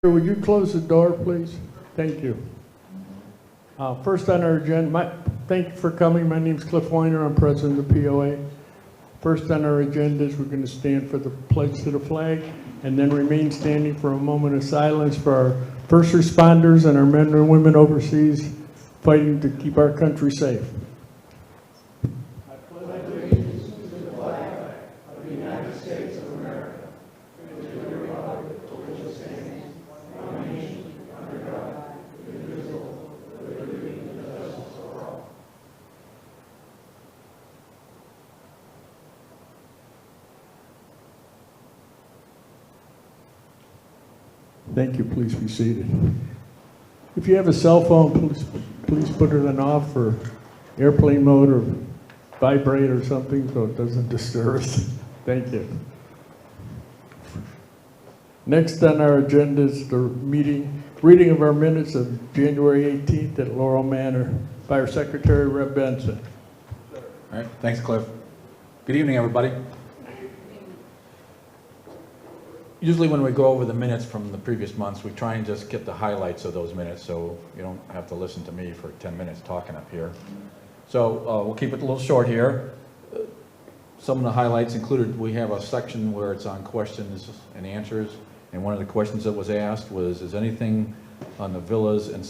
Would you close the door, please? Thank you. First on our agenda, thank you for coming. My name is Cliff Weiner. I'm president of the POA. First on our agenda is we're going to stand for the pledge to the flag and then remain standing for a moment of silence for our first responders and our men and women overseas fighting to keep our country safe. Thank you. Please be seated. If you have a cell phone, please put it on off or airplane mode or vibrate or something so it doesn't disturb us. Thank you. Next on our agenda is the reading of our minutes of January 18th at Laurel Manor by our Secretary, Reb Benson. All right. Thanks, Cliff. Good evening, everybody. Usually when we go over the minutes from the previous months, we try and just get the highlights of those minutes so you don't have to listen to me for 10 minutes talking up here. So we'll keep it a little short here. Some of the highlights included, we have a section where it's on questions and answers, and one of the questions that was asked was, is anything on the villas in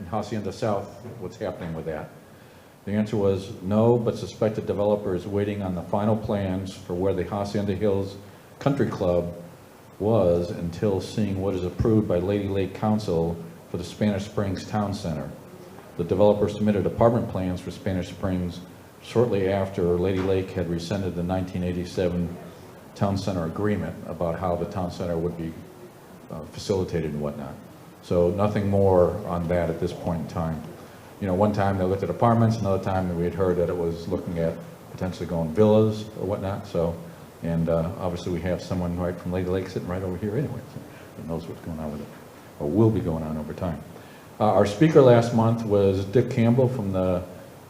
Hacienda South, what's happening with that? The answer was no, but suspected developer is waiting on the final plans for where the Hacienda Hills Country Club was until seeing what is approved by Lady Lake Council for the Spanish Springs Town Center. The developer submitted apartment plans for Spanish Springs shortly after Lady Lake had rescinded the 1987 Town Center agreement about how the Town Center would be facilitated and whatnot. So nothing more on that at this point in time. You know, one time they looked at apartments, another time we had heard that it was looking at potentially going villas or whatnot. So. And obviously we have someone right from Lady Lake sitting right over here anyway, so he knows what's going on with it, or will be going on over time. Our speaker last month was Dick Campbell from the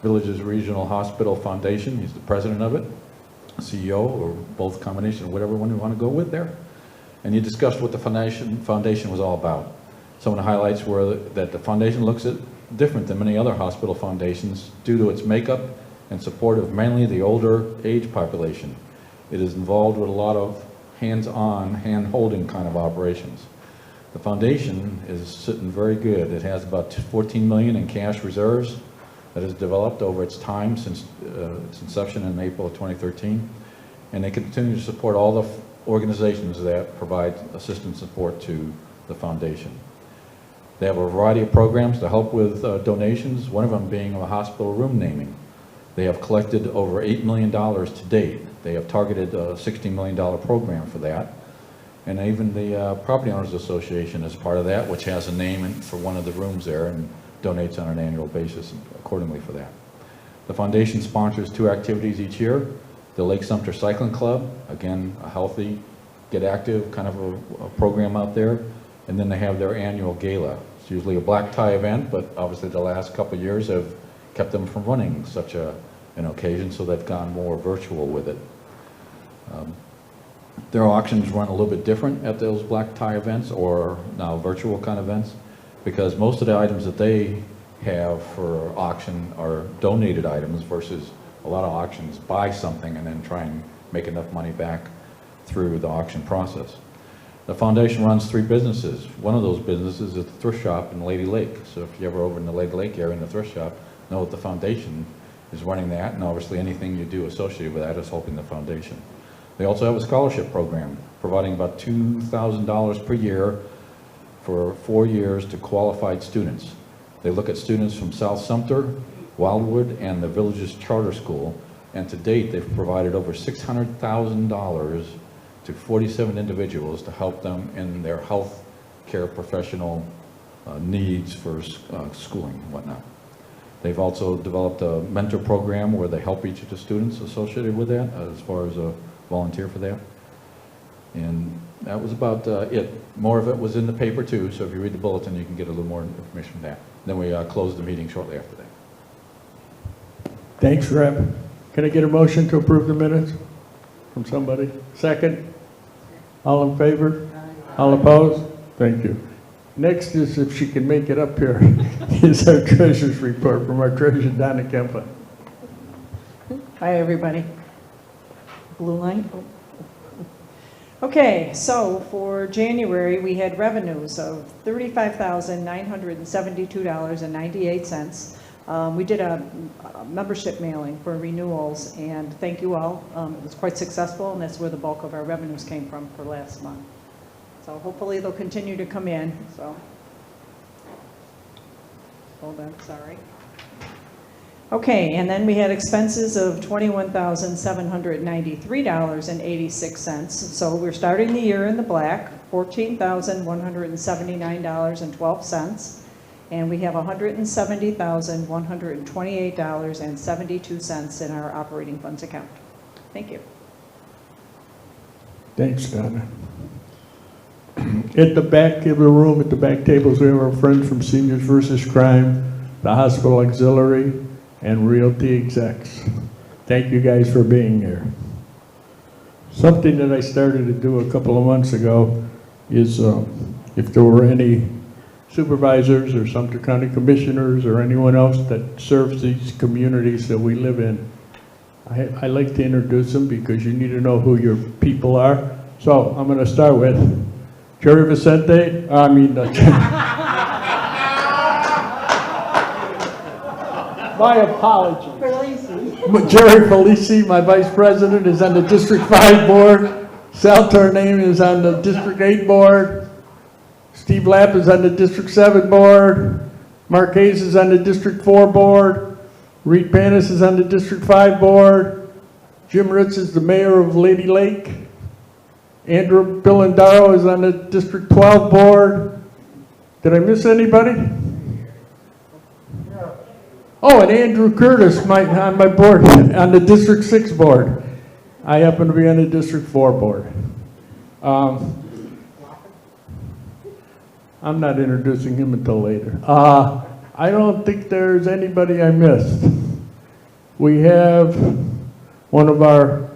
Villages Regional Hospital Foundation. He's the president of it, CEO, or both combination, whatever one you want to go with there. And he discussed what the foundation was all about. Some of the highlights were that the foundation looks at different than many other hospital foundations due to its makeup and support of mainly the older age population. It is involved with a lot of hands-on, hand-holding kind of operations. The foundation is sitting very good. It has about $14 million in cash reserves that has developed over its time since its inception in April of 2013. And they continue to support all the organizations that provide assistance and support to the foundation. They have a variety of programs to help with donations, one of them being a hospital room naming. They have collected over $8 million to date. They have targeted a $16 million program for that. And even the Property Owners Association is part of that, which has a name for one of the rooms there and donates on an annual basis accordingly for that. The foundation sponsors 2 activities each year. The Lake Sumter Cycling Club, again, a healthy, get active kind of a program out there. And then they have their annual gala. It's usually a black tie event, but obviously the last couple of years have kept them from running such an occasion, so they've gone more virtual with it. Their auctions run a little bit different at those black tie events, or now virtual kind of events, because most of the items that they have for auction are donated items versus a lot of auctions buy something and then try and make enough money back through the auction process. The foundation runs 3 businesses. One of those businesses is the thrift shop in Lady Lake. So if you're ever over in the Lady Lake area in the thrift shop, know that the foundation is running that, and obviously anything you do associated with that is helping the foundation. They also have a scholarship program providing about $2,000 per year for 4 years to qualified students. They look at students from South Sumter, Wildwood, and the Villages Charter School, and to date they've provided over $600,000 to 47 individuals to help them in their health care professional needs for schooling and whatnot. They've also developed a mentor program where they help each of the students associated with that as far as a volunteer for that. And that was about it. More of it was in the paper too, so if you read the bulletin you can get a little more information from that. Then we closed the meeting shortly after that. Thanks, Rep. Can I get a motion to approve the minutes from somebody? Second? All in favor? All opposed? Thank you. Next is, if she can make it up here, is our treasurer's report from our treasurer, Donna Kempa. Hi, everybody. Blue line. Okay, so for January, we had revenues of $35,972.98. We did a membership mailing for renewals, and thank you all. It was quite successful, and that's where the bulk of our revenues came from for last month. So hopefully they'll continue to come in, so. Hold on, sorry. Okay, and then we had expenses of $21,793.86. So we're starting the year in the black, $14,179.12. And we have $170,128.72 in our operating funds account. Thank you. Thanks, Donna. At the back of the room, at the back tables, we have our friends from Seniors versus Crime, the Hospital Auxiliary, and Realty Execs. Thank you guys for being here. Something that I started to do a couple of months ago is if there were any supervisors or Sumter County commissioners or anyone else that serves these communities that we live in, I like to introduce them because you need to know who your people are. So I'm going to start with Jerry Vicente, my apologies. Jerry Felici, my vice president, is on the District 5 board. Sal Torname is on the District 8 board. Steve Lapp is on the District 7 board. Mark Hayes is on the District 4 board. Reed Panis is on the District 5 board. Jim Ritz is the mayor of Lady Lake. Andrew Bilandaro is on the District 12 board. Did I miss anybody? Oh, and Andrew Curtis on my board, on the District 6 board. I happen to be on the District 4 board. I'm not introducing him until later. I don't think there's anybody I missed. We have one of our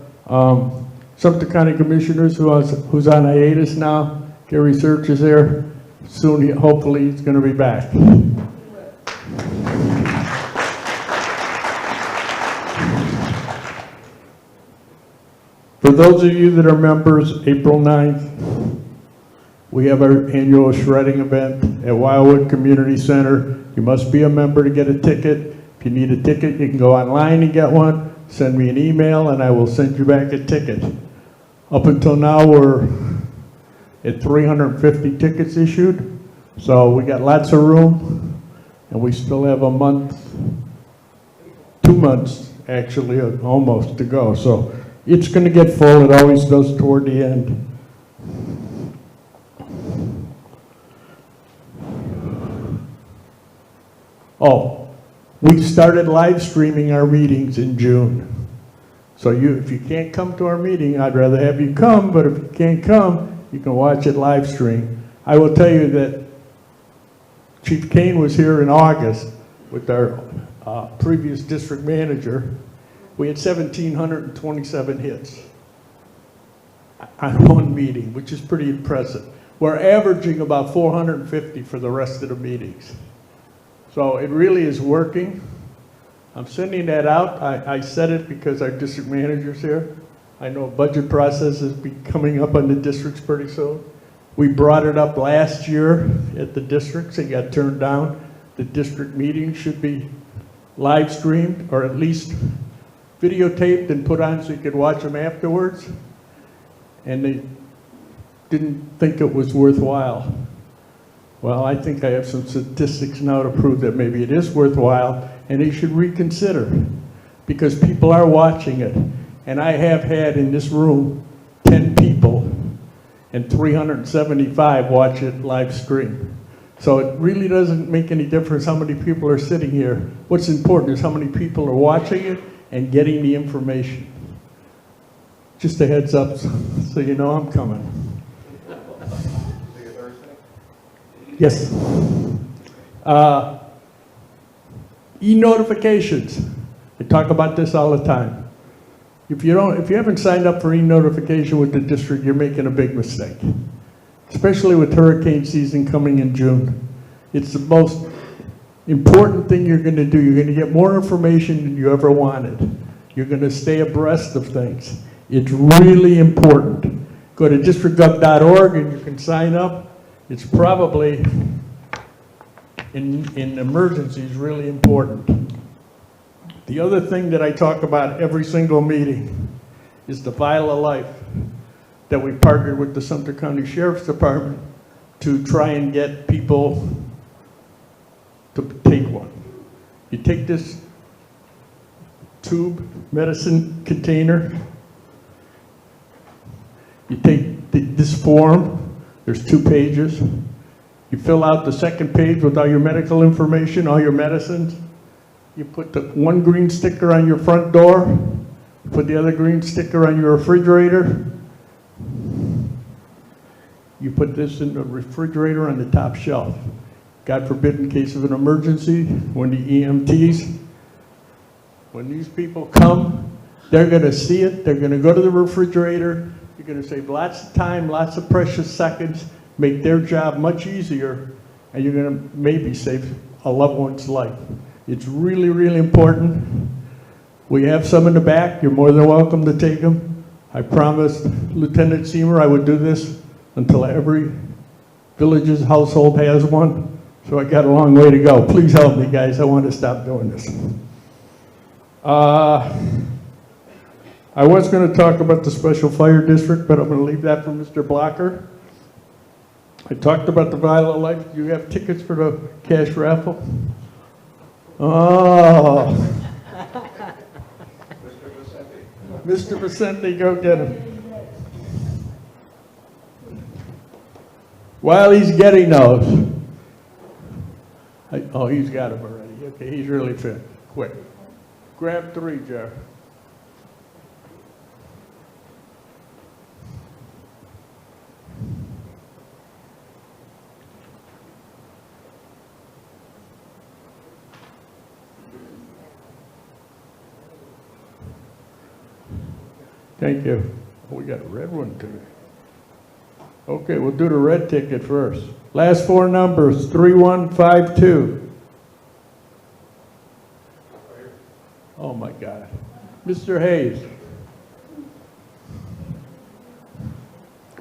Sumter County Commissioners who's on hiatus now. Gary Search is there. Soon, hopefully, he's going to be back. For those of you that are members, April 9th, we have our annual shredding event at Wildwood Community Center. You must be a member to get a ticket. If you need a ticket, you can go online and get one. Send me an email and I will send you back a ticket. Up until now, we're at 350 tickets issued. So we got lots of room and we still have a month, 2 months actually, almost to go. So it's going to get full. It always does toward the end. Oh, we started live streaming our meetings in June. So if you can't come to our meeting, I'd rather have you come, but if you can't come, you can watch it live stream. I will tell you that Chief Kane was here in August with our previous district manager. We had 1,727 hits on one meeting, which is pretty impressive. We're averaging about 450 for the rest of the meetings. So it really is working. I'm sending that out. I said it because our district manager's here. I know budget process is coming up on the districts pretty soon. We brought it up last year at the districts. It got turned down. The district meetings should be live streamed or at least videotaped and put on so you could watch them afterwards. And they didn't think it was worthwhile. Well, I think I have some statistics now to prove that maybe it is worthwhile and they should reconsider because people are watching it. And I have had in this room 10 people and 375 watch it live stream. So it really doesn't make any difference how many people are sitting here. What's important is how many people are watching it and getting the information. Just a heads up so you know I'm coming. Yes. E-notifications. I talk about this all the time. If you haven't signed up for e-notification with the district, you're making a big mistake. especially with hurricane season coming in June. It's the most important thing you're going to do. You're going to get more information than you ever wanted. You're going to stay abreast of things. It's really important. Go to districtgov.org and you can sign up. It's probably, in emergencies, really important. The other thing that I talk about every single meeting is the Vial of Life that we partnered with the Sumter County Sheriff's Department to try and get people to take one. You take this tube medicine container, you take this form, there's 2 pages, you fill out the second page with all your medical information, all your medicines, you put the one green sticker on your front door, you put the other green sticker on your refrigerator, you put this in the refrigerator on the top shelf. God forbid, in case of an emergency, when the EMTs, when these people come, they're going to see it, they're going to go to the refrigerator, you're going to save lots of time, lots of precious seconds, make their job much easier, and you're going to maybe save a loved one's life. It's really, really important. We have some in the back. You're more than welcome to take them. I promised Lieutenant Seymour I would do this until every village's household has one. So I got a long way to go. Please help me, guys. I want to stop doing this. I was going to talk about the Special Fire District, but I'm going to leave that for Mr. Blocker. I talked about the Vial of Life. Do you have tickets for the cash raffle? Oh. Mr. Vicente, go get him. While he's getting those, oh, he's got him already. Okay, he's really fit. Quick. Grab 3, Jeff. Thank you. Oh, we got a red one today. Okay, we'll do the red ticket first. Last 4 numbers, 3152. Oh my God. Mr. Hayes.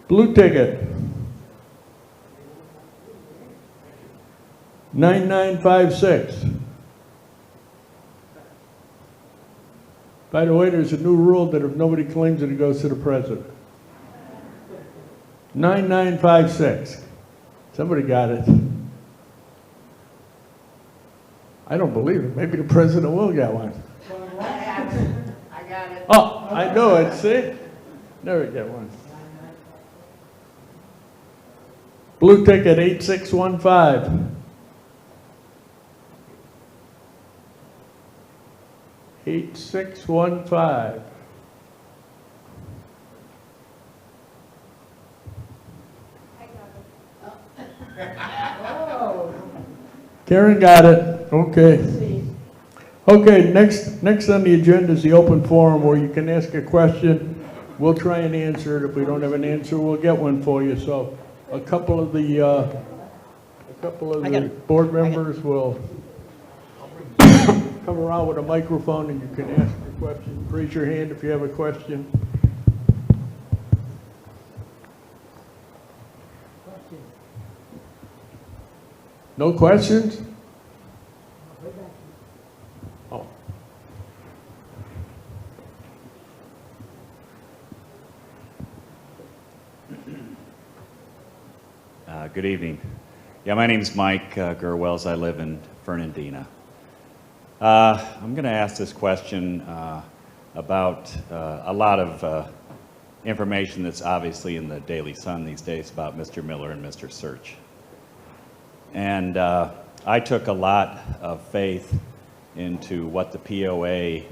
Blue ticket. 9956. By the way, there's a new rule that if nobody claims it, it goes to the president. 9956. Somebody got it. I don't believe it. Maybe the president will get one. I got it. Oh, I know it. See? Never get one. Blue ticket 8615. 8615. Karen got it. Okay. Okay, next on the agenda is the open forum where you can ask a question. We'll try and answer it. If we don't have an answer, we'll get one for you. So a couple of the board members will come around with a microphone and you can ask a question. Raise your hand if you have a question. No questions? Oh. Good evening. Yeah, my name's Mike Gerwells. I live in Fernandina. I'm going to ask this question about a lot of information that's obviously in the Daily Sun these days about Mr. Miller and Mr. Search. And I took a lot of faith into what the POA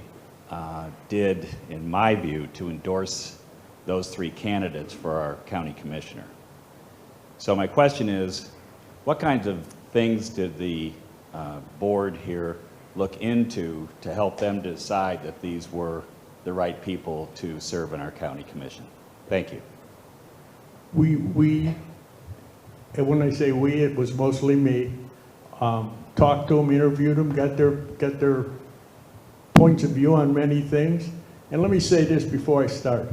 did, in my view, to endorse those 3 candidates for our county commissioner. So my question is, what kinds of things did the board here look into to help them decide that these were the right people to serve in our county commission? Thank you. We and when I say we, it was mostly me, talked to them, interviewed them, got their points of view on many things. And let me say this before I start.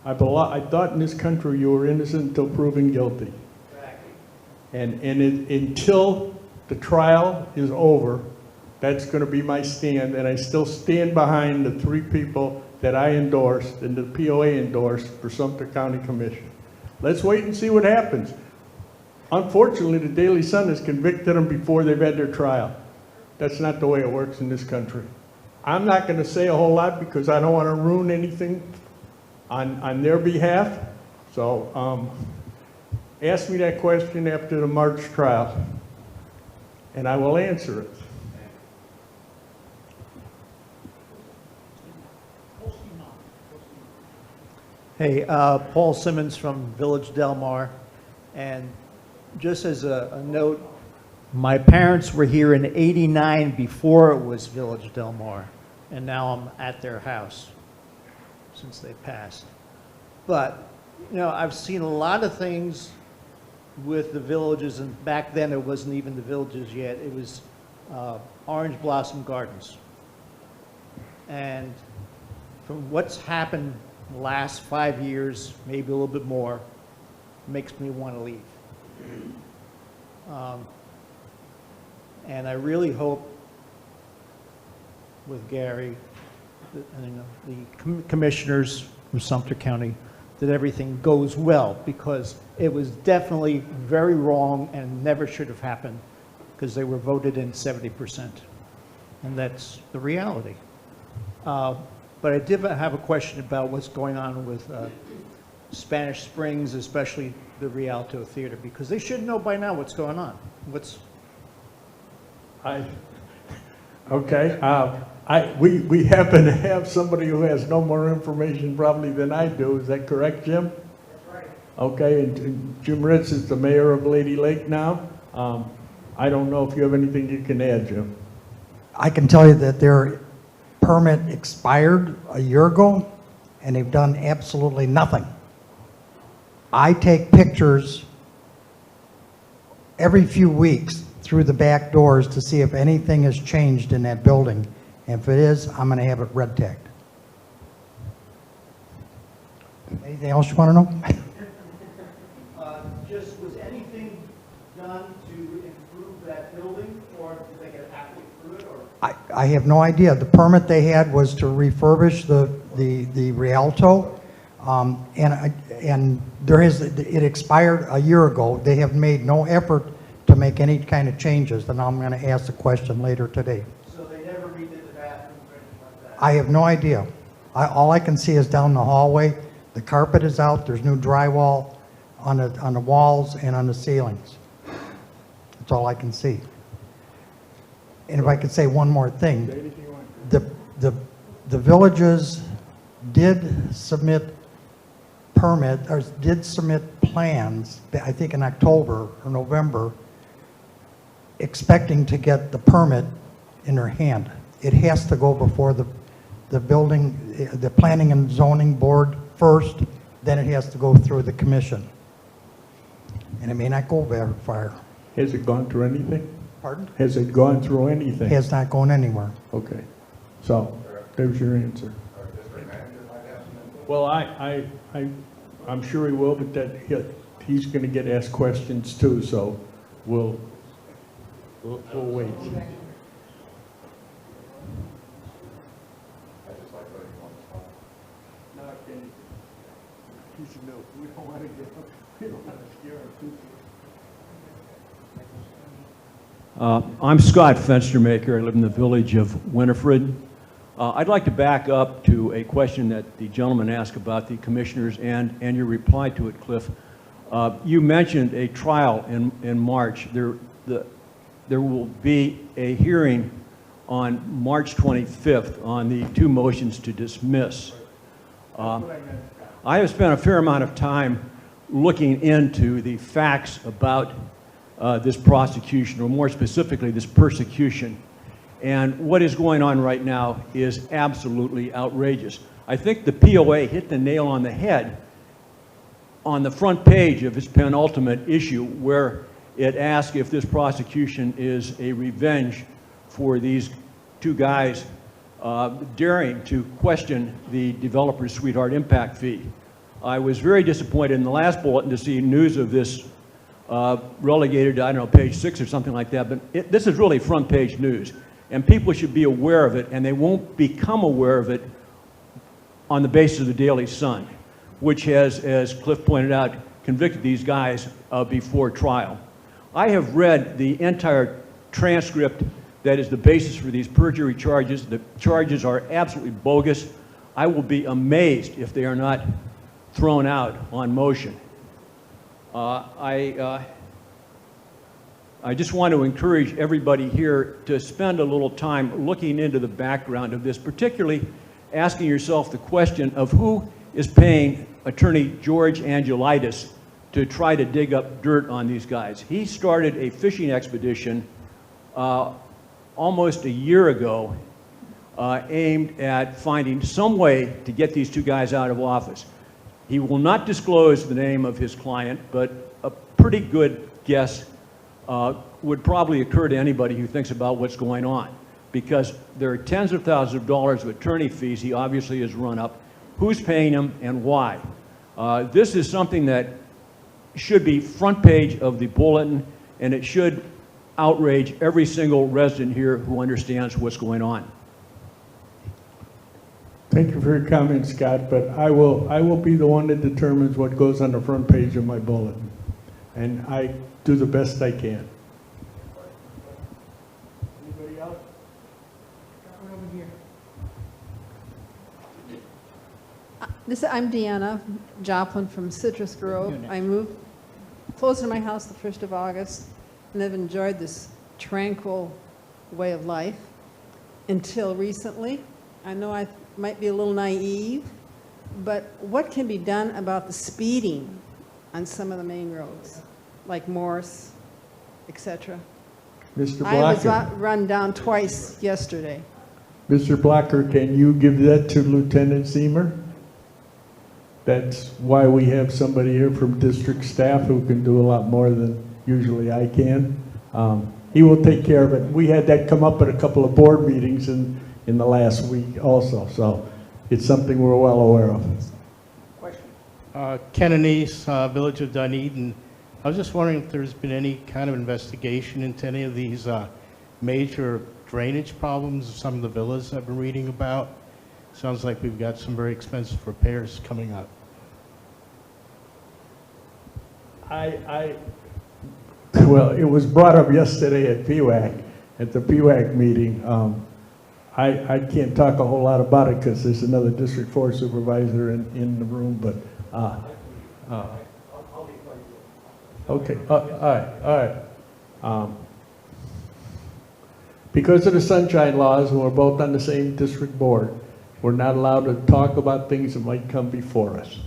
I thought in this country you were innocent until proven guilty. And until the trial is over, that's going to be my stand, and I still stand behind the 3 people that I endorsed and the POA endorsed for Sumter County Commission. Let's wait and see what happens. Unfortunately, the Daily Sun has convicted them before they've had their trial. That's not the way it works in this country. I'm not going to say a whole lot because I don't want to ruin anything on their behalf. So ask me that question after the March trial, and I will answer it. Hey, Paul Simmons from Village Del Mar, and just as a note, my parents were here in '89 before it was Village Del Mar, and now I'm at their house since they passed. But, you know, I've seen a lot of things with the villages, and back then it wasn't even the villages yet, it was Orange Blossom Gardens. And from what's happened the last 5 years, maybe a little bit more, makes me want to leave. And I really hope with Gary and the commissioners from Sumter County that everything goes well, because it was definitely very wrong and never should have happened, because they were voted in 70%. And that's the reality. But I did have a question about what's going on with Spanish Springs, especially the Rialto Theater, because they should know by now what's going on. We happen to have somebody who has no more information probably than I do. Is that correct, Jim? That's right. Okay, and Jim Ritz is the mayor of Lady Lake now. I don't know if you have anything you can add, Jim. I can tell you that their permit expired a year ago, and they've done absolutely nothing. I take pictures every few weeks through the back doors to see if anything has changed in that building. And if it is, I'm going to have it red tagged. Anything else you want to know? Just, was anything done to improve that building, or did they get halfway through it, or? I have no idea. The permit they had was to refurbish the Rialto, and it expired a year ago. They have made no effort to make any kind of changes, and I'm going to ask the question later today. So they never redid the bathrooms or anything like that? I have no idea. All I can see is down the hallway. The carpet is out. There's new drywall on the walls and on the ceilings. That's all I can see. And if I could say one more thing, the villages did submit plans, I think in October or November, expecting to get the permit in their hand. It has to go before the planning and zoning board first, then it has to go through the commission. And it may not go very far. Has it gone through anything? Pardon? Has it gone through anything? It has not gone anywhere. Okay. So, there's your answer. Well, I'm sure he will, but he's going to get asked questions too, so we'll wait. We don't want to scare our people. I'm Scott Fenstermaker. I live in the village of Winifred. I'd like to back up to a question that the gentleman asked about the commissioners and your reply to it, Cliff. You mentioned a trial in March. There will be a hearing on March 25th on the 2 motions to dismiss. I have spent a fair amount of time looking into the facts about this prosecution, or more specifically, this persecution. And what is going on right now is absolutely outrageous. I think the POA hit the nail on the head on the front page of its penultimate issue, where It asks if this prosecution is a revenge for these two guys daring to question the developer's sweetheart impact fee. I was very disappointed in the last bulletin to see news of this relegated to, I don't know, page 6 or something like that, but this is really front page news, and people should be aware of it, and they won't become aware of it on the basis of the Daily Sun, which has, as Cliff pointed out, convicted these guys before trial. I have read the entire transcript that is the basis for these perjury charges. The charges are absolutely bogus. I will be amazed if they are not thrown out on motion. I just want to encourage everybody here to spend a little time looking into the background of this, particularly asking yourself the question of who is paying Attorney George Angelitis to try to dig up dirt on these guys. He started a fishing expedition almost a year ago aimed at finding some way to get these two guys out of office. He will not disclose the name of his client, but a pretty good guess would probably occur to anybody who thinks about what's going on, because there are tens of thousands of dollars of attorney fees he obviously has run up. Who's paying him and why? This is something that should be front page of the bulletin, and it should outrage every single resident here who understands what's going on. Thank you for your comments, Scott, but I will be the one that determines what goes on the front page of my bulletin, and I do the best I can. Anybody else? Got one over here. I'm Deanna Joplin from Citrus Grove. I moved close to my house the 1st of August, and I've enjoyed this tranquil way of life until recently. I know I might be a little naive, but what can be done about the speeding on some of the main roads, like Morse, etc.? Mr. I was Blocker. run down twice yesterday. Mr. Blocker, can you give that to Lieutenant Zemer? That's why we have somebody here from district staff who can do a lot more than usually I can. He will take care of it. We had that come up at a couple of board meetings in the last week also, so it's something we're well aware of. Question. Ken Anise, Village of Dunedin. I was just wondering if there's been any kind of investigation into any of these major drainage problems of some of the villas I've been reading about. Sounds like we've got some very expensive repairs coming up. Well, it was brought up yesterday at POA, at the POA meeting. I can't talk a whole lot about it because there's another District 4 supervisor in the room, but okay, all right. Because of the sunshine laws, and we're both on the same district board, we're not allowed to talk about things that might come before us.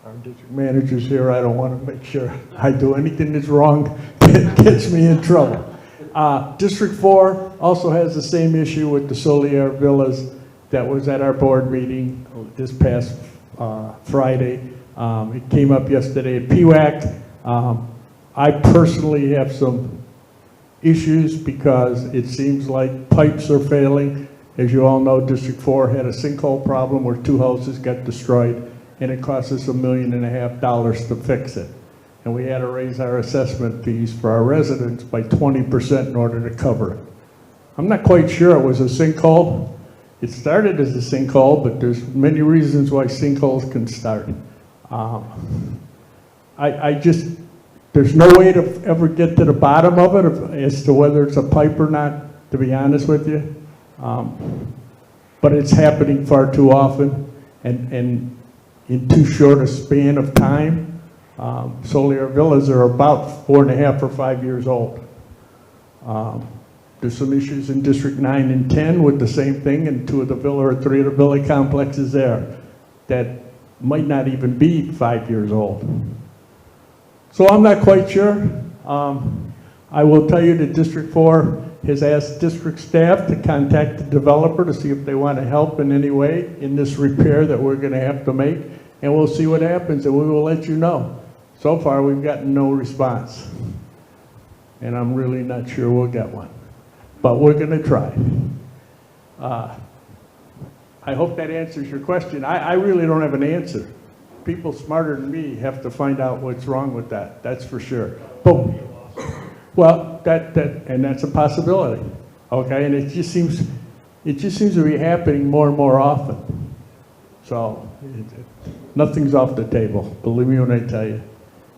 Our district manager's here. I don't want to make sure I do anything that's wrong that gets me in trouble. District 4 also has the same issue with the Solier Villas that was at our board meeting this past Friday. It came up yesterday at PWAC. I personally have some issues because it seems like pipes are failing. As you all know, District 4 had a sinkhole problem where 2 houses got destroyed, and it cost us $1.5 million to fix it. And we had to raise our assessment fees for our residents by 20% in order to cover it. I'm not quite sure it was a sinkhole. It started as a sinkhole, but there's many reasons why sinkholes can start. There's no way to ever get to the bottom of it as to whether it's a pipe or not, to be honest with you. But it's happening far too often and in too short a span of time. Solier Villas are about 4.5 or 5 years old. There's some issues in District 9 and 10 with the same thing, and 2 of the villa or 3 of the villa complexes there that might not even be 5 years old. So I'm not quite sure. I will tell you that District 4 has asked district staff to contact the developer to see if they want to help in any way in this repair that we're going to have to make, and we'll see what happens, and we will let you know. So far, we've gotten no response. and I'm really not sure we'll get one. But we're gonna try. I hope that answers your question. I really don't have an answer. People smarter than me have to find out what's wrong with that, that's for sure. But, well, and that's a possibility, okay? And it just seems to be happening more and more often. So, nothing's off the table, believe me when I tell you.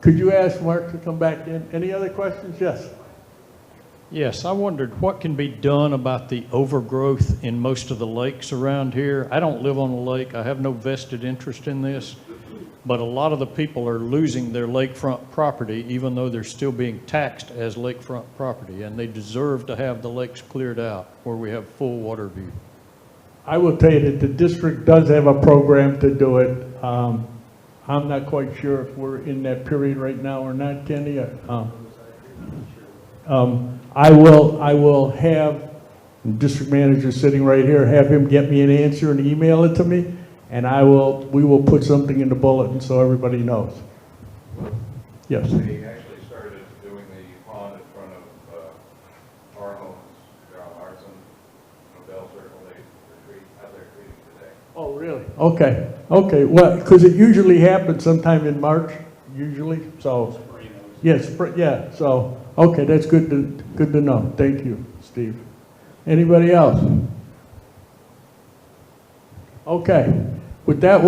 Could you ask Mark to come back in? Any other questions? Yes. Yes, I wondered what can be done about the overgrowth in most of the lakes around here. I don't live on a lake. I have no vested interest in this, but a lot of the people are losing their lakefront property even though they're still being taxed as lakefront property, and they deserve to have the lakes cleared out where we have full water view. I will tell you that the district does have a program to do it. I'm not quite sure if we're in that period right now or not, Kenny. I will have the district manager sitting right here, have him get me an answer and email it to me, and we will put something in the bulletin so everybody knows. Yes. We actually started doing the pond in front of our homes, Arson, Bell Circle, they retreat, out there treating today. Oh, really? Okay. Okay. Well, because it usually happens sometime in March, usually. So, yes, yeah. So, okay, that's good to know. Thank you, Steve. Anybody else? Okay. With that,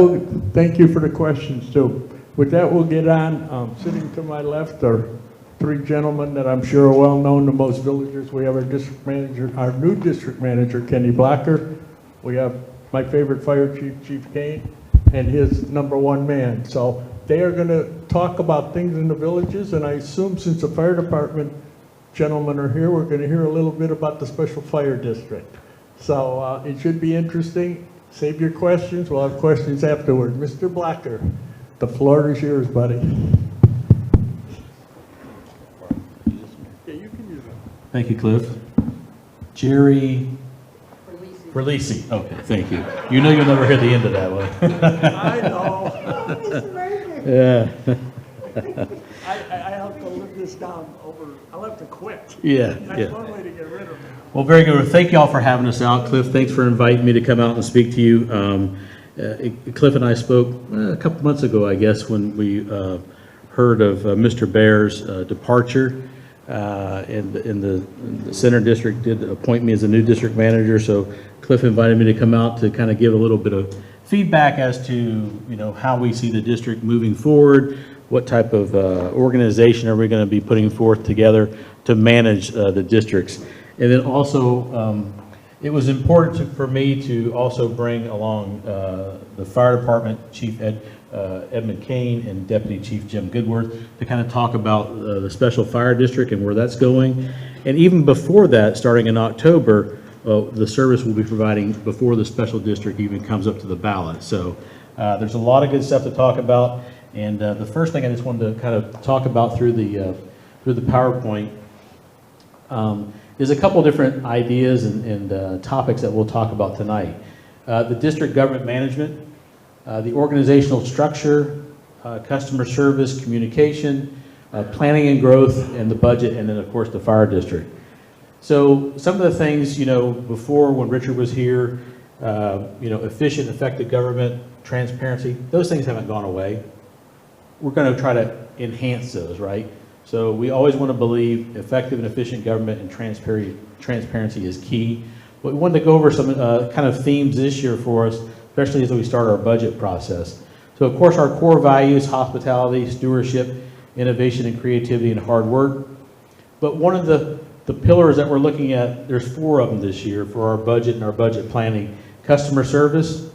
thank you for the questions too. With that, we'll get on. Sitting to my left are three gentlemen that I'm sure are well known to most villagers. We have our district manager, our new district manager, Kenny Blocker. We have my favorite fire chief, Chief Kane, and his #1 man. So they are going to talk about things in the villages, and I assume since the fire department gentlemen are here, we're going to hear a little bit about the special fire district. So it should be interesting. Save your questions. We'll have questions afterward. Mr. Blocker, the floor is yours, buddy. Yeah, you can use it. Thank you, Cliff. Jerry Verlisi. Okay, thank you. You know you'll never hear the end of that one. I know. Yeah. I have to live this down over, I'll have to quit. Yeah, That's yeah. one way to get rid of me. Well, very good. Well, thank you all for having us out. Cliff, thanks for inviting me to come out and speak to you. Cliff and I spoke a couple months ago, I guess, when we heard of Mr. Bear's departure. And the Center District did appoint me as a new district manager, so Cliff invited me to come out to kind of give a little bit of feedback as to how we see the district moving forward, what type of organization are we going to be putting forth together to manage the districts. And then also, it was important for me to also bring along the fire department, Chief Edmund Kane and Deputy Chief Jim Goodworth, to kind of talk about the special fire district and where that's going. And even before that, starting in October, the service will be providing before the special district even comes up to the ballot. So there's a lot of good stuff to talk about. And the first thing I just wanted to kind of talk about through the PowerPoint is a couple different ideas and topics that we'll talk about tonight. The district government management, the organizational structure, customer service, communication, planning and growth, and the budget, and then of course the fire district. So some of the things, before when Richard was here, efficient, effective government, transparency, those things haven't gone away. We're going to try to enhance those, right? So we always want to believe effective and efficient government and transparency is key. But we wanted to go over some kind of themes this year for us, especially as we start our budget process. So of course our core values, hospitality, stewardship, innovation and creativity, and hard work. But one of the pillars that we're looking at, there's 4 of them this year for our budget and our budget planning. Customer service.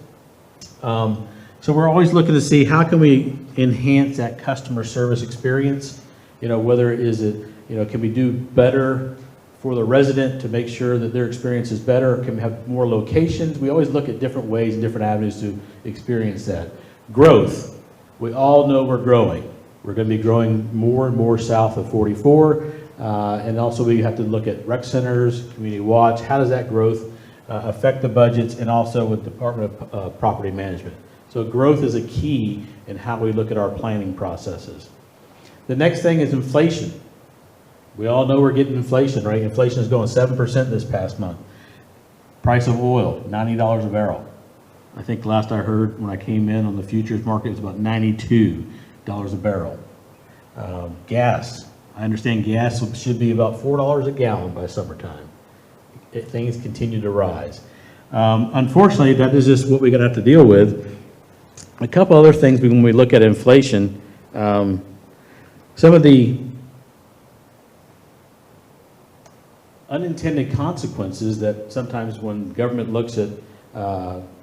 So we're always looking to see how can we enhance that customer service experience. Whether can we do better for the resident to make sure that their experience is better? Can we have more locations? We always look at different ways and different avenues to experience that. Growth. We all know we're growing. We're going to be growing more and more south of 44. And also we have to look at rec centers, community watch. How does that growth affect the budgets, and also with Department of Property Management? So growth is a key in how we look at our planning processes. The next thing is inflation. We all know we're getting inflation, right? Inflation is going 7% this past month. Price of oil, $90 a barrel. I think last I heard when I came in on the futures market, it was about $92 a barrel. Gas, I understand gas should be about $4 a gallon by summertime. Things continue to rise. Unfortunately, that is just what we're going to have to deal with. A couple other things when we look at inflation, some of the unintended consequences that sometimes when government looks at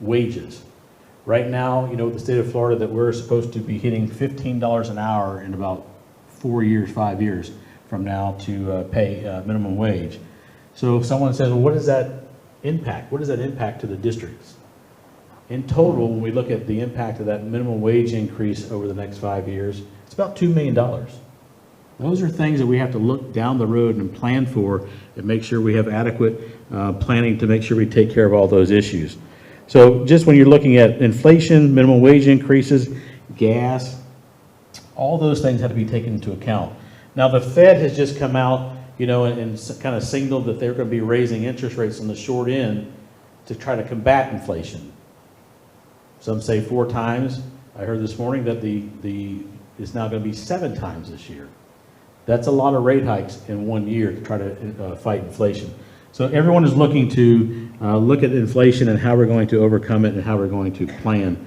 wages. Right now, you know, with the state of Florida, that we're supposed to be hitting $15 an hour in about 4 years, 5 years from now to pay minimum wage. So if someone says, well, what does that impact? What does that impact to the districts? In total, when we look at the impact of that minimum wage increase over the next 5 years, it's about $2 million. Those are things that we have to look down the road and plan for and make sure we have adequate planning to make sure we take care of all those issues. So just when you're looking at inflation, minimum wage increases, gas, all those things have to be taken into account. Now the Fed has just come out, you know, and kind of signaled that they're going to be raising interest rates on the short end to try to combat inflation. Some say 4 times. I heard this morning that it's now going to be 7 times this year. That's a lot of rate hikes in 1 year to try to fight inflation. So everyone is looking to look at inflation and how we're going to overcome it and how we're going to plan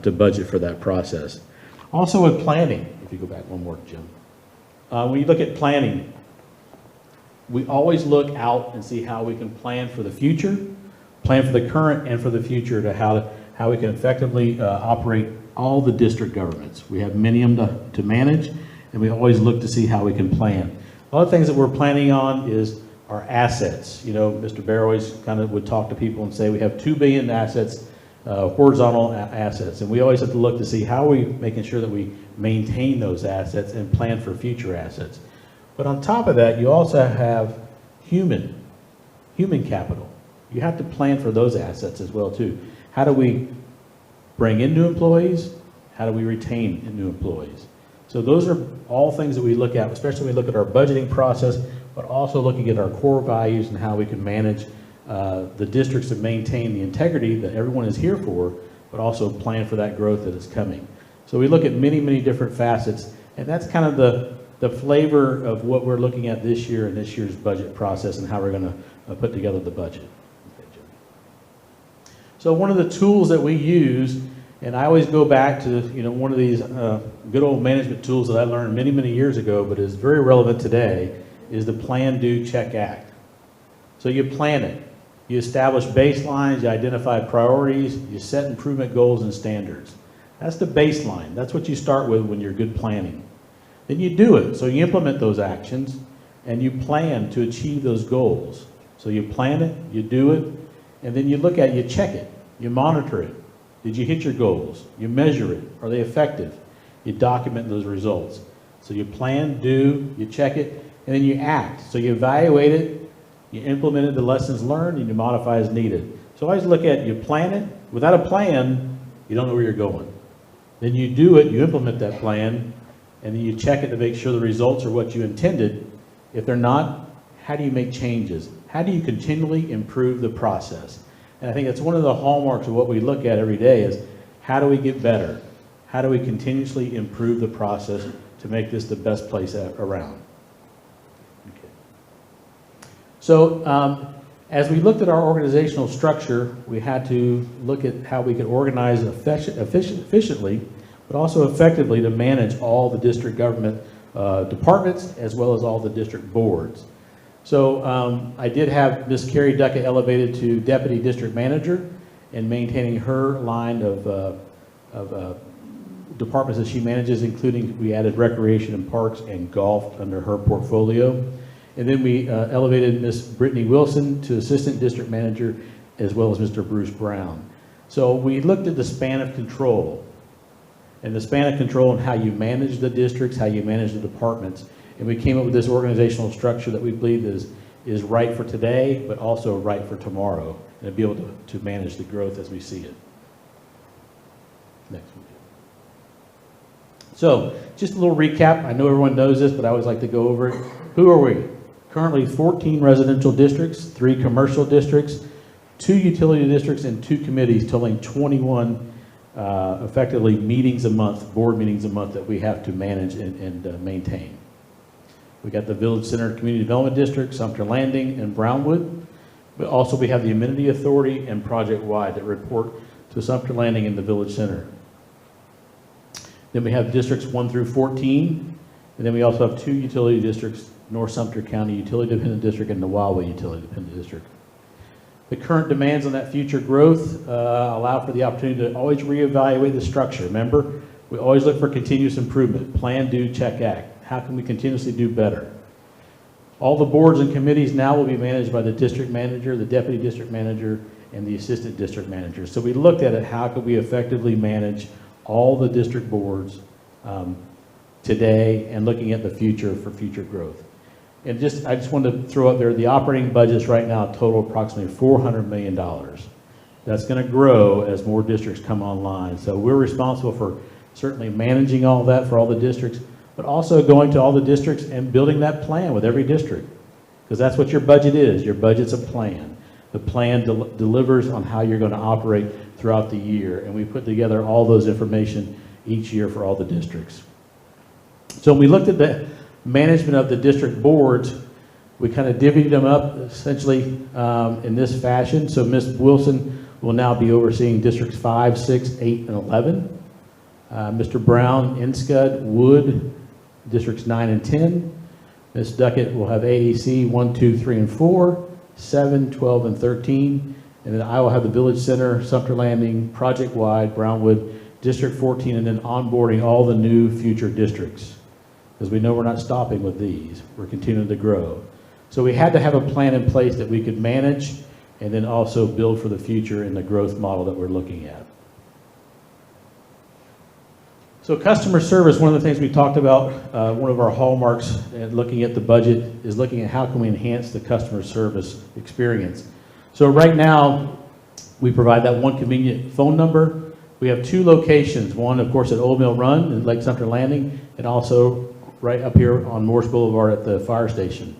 to budget for that process. Also with planning, if you go back one more, Jim. When you look at planning, we always look out and see how we can plan for the future, plan for the current and for the future to how we can effectively operate all the district governments. We have many of them to manage, and we always look to see how we can plan. A lot of things that we're planning on is our assets. You know, Mr. Bear always kind of would talk to people and say we have 2 billion assets, horizontal assets, and we always have to look to see how are we making sure that we maintain those assets and plan for future assets. But on top of that, you also have human capital. You have to plan for those assets as well too. How do we bring in new employees? How do we retain new employees? So those are all things that we look at, especially when we look at our budgeting process, but also looking at our core values and how we can manage the districts to maintain the integrity that everyone is here for, but also plan for that growth that is coming. So we look at many, many different facets, and that's kind of the flavor of what we're looking at this year and this year's budget process and how we're going to put together the budget. So one of the tools that we use, and I always go back to, you know, one of these good old management tools that I learned many, many years ago, but is very relevant today, is the Plan, Do, Check, Act. So you plan it. You establish baselines, you identify priorities, you set improvement goals and standards. That's the baseline. That's what you start with when you're good planning. Then you do it. So you implement those actions and you plan to achieve those goals. So you plan it, you do it, and then you look at it, you check it, you monitor it. Did you hit your goals? You measure it. Are they effective? You document those results. So you plan, do, you check it, and then you act. So you evaluate it, you implemented the lessons learned, and you modify as needed. So I always look at, you plan it. Without a plan, you don't know where you're going. Then you do it, you implement that plan, and then you check it to make sure the results are what you intended. If they're not, how do you make changes? How do you continually improve the process? And I think that's one of the hallmarks of what we look at every day is how do we get better? How do we continuously improve the process to make this the best place around? Okay. So as we looked at our organizational structure, we had to look at how we could organize efficiently, but also effectively to manage all the district government departments as well as all the district boards. So I did have Ms. Carrie Duckett elevated to Deputy District Manager and maintaining her line of departments that she manages, including we added Recreation and Parks and Golf under her portfolio. And then we elevated Ms. Brittany Wilson to Assistant District Manager as well as Mr. Bruce Brown. So we looked at the span of control and the span of control and how you manage the districts, how you manage the departments. And we came up with this organizational structure that we believe is right for today, but also right for tomorrow, and to be able to manage the growth as we see it. Next one. So, just a little recap. I know everyone knows this, but I always like to go over it. Who are we? Currently 14 residential districts, 3 commercial districts, 2 utility districts, and 2 committees totaling 21 effectively meetings a month, board meetings a month that we have to manage and maintain. We got the Village Center Community Development District, Sumter Landing, and Brownwood. But also we have the Amenity Authority and Project Wide that report to Sumter Landing and the Village Center. Then we have districts 1 through 14, and then we also have 2 utility districts, North Sumter County Utility Dependent District and Nawawa Utility Dependent District. The current demands on that future growth allow for the opportunity to always reevaluate the structure. Remember, we always look for continuous improvement. Plan, do, check, act. How can we continuously do better? All the boards and committees now will be managed by the district manager, the deputy district manager, and the assistant district manager. So we looked at it, how could we effectively manage all the district boards today and looking at the future for future growth. And I just wanted to throw out there, the operating budgets right now total approximately $400 million. That's going to grow as more districts come online. So we're responsible for certainly managing all that for all the districts, but also going to all the districts and building that plan with every district. Because that's what your budget is. Your budget's a plan. The plan delivers on how you're going to operate throughout the year. And we put together all those information each year for all the districts. So when we looked at the management of the district boards, we kind of divvied them up essentially in this fashion. So Ms. Wilson will now be overseeing districts 5, 6, 8, and 11. Mr. Brown, Inscud, Wood, districts 9 and 10. Ms. Duckett will have AAC 1, 2, 3, and 4, 7, 12, and 13. And then I will have the Village Center, Sumter Landing, Project Wide, Brownwood, District 14, and then onboarding all the new future districts. Because we know we're not stopping with these. We're continuing to grow. So we had to have a plan in place that we could manage and then also build for the future in the growth model that we're looking at. So customer service, one of the things we talked about, one of our hallmarks in looking at the budget is looking at how can we enhance the customer service experience. So right now, we provide that one convenient phone number. We have 2 locations, one of course at Old Mill Run in Lake Sumter Landing, and also right up here on Morse Boulevard at the fire station.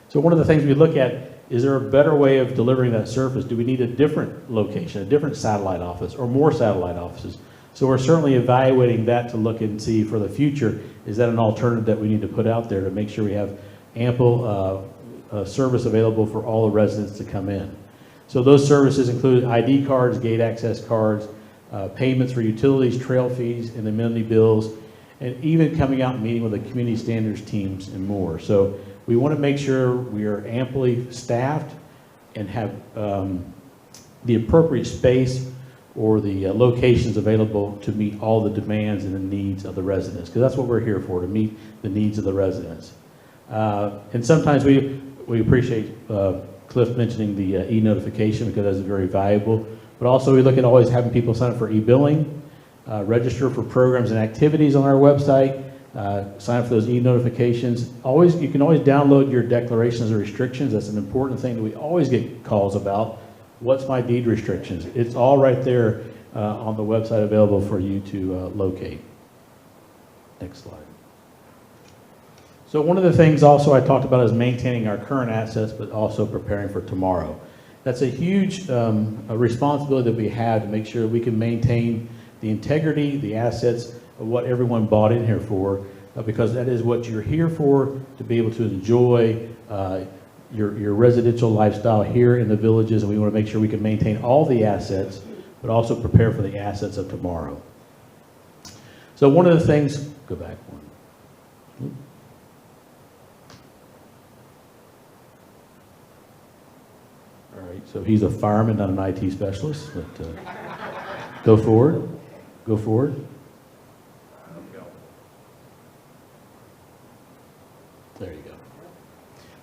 So one of the things we look at, is there a better way of delivering that service? Do we need a different location, a different satellite office, or more satellite offices? So we're certainly evaluating that to look and see for the future, is that an alternative that we need to put out there to make sure we have ample service available for all the residents to come in. So those services include ID cards, gate access cards, payments for utilities, trail fees, and amenity bills, and even coming out and meeting with the community standards teams and more. So we want to make sure we are amply staffed and have the appropriate space or the locations available to meet all the demands and the needs of the residents, because that's what we're here for, to meet the needs of the residents. And sometimes we appreciate Cliff mentioning the e-notification, because that's very valuable, but also we look at always having people sign up for e-billing, register for programs and activities on our website, sign up for those e-notifications. You can always download your declarations of restrictions. That's an important thing that we always get calls about. What's my deed restrictions? It's all right there on the website available for you to locate. Next slide. So one of the things also I talked about is maintaining our current assets, but also preparing for tomorrow. That's a huge responsibility that we have to make sure we can maintain the integrity, the assets of what everyone bought in here for, because that is what you're here for, to be able to enjoy your residential lifestyle here in the villages, and we want to make sure we can maintain all the assets, but also prepare for the assets of tomorrow. So one of the things, go back one. All right, so he's a fireman, not an IT specialist, but go forward, go forward. There you go.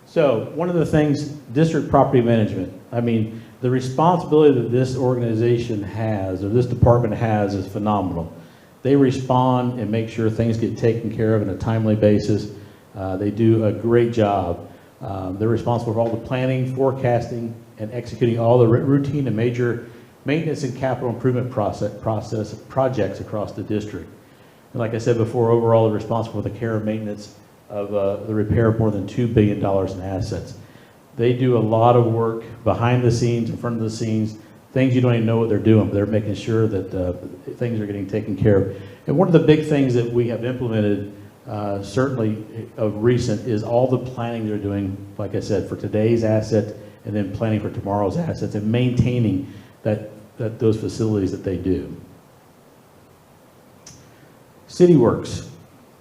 So one of the things, district property management, I mean, the responsibility that this organization has, or this department has, is phenomenal. They respond and make sure things get taken care of on a timely basis. They do a great job. They're responsible for all the planning, forecasting, and executing all the routine and major maintenance and capital improvement projects across the district. And like I said before, overall they're responsible for the care and maintenance of the repair of more than $2 billion in assets. They do a lot of work behind the scenes, in front of the scenes, things you don't even know what they're doing, but they're making sure that things are getting taken care of. And one of the big things that we have implemented, certainly of recent, is all the planning they're doing, like I said, for today's asset and then planning for tomorrow's assets and maintaining those facilities that they do. CityWorks.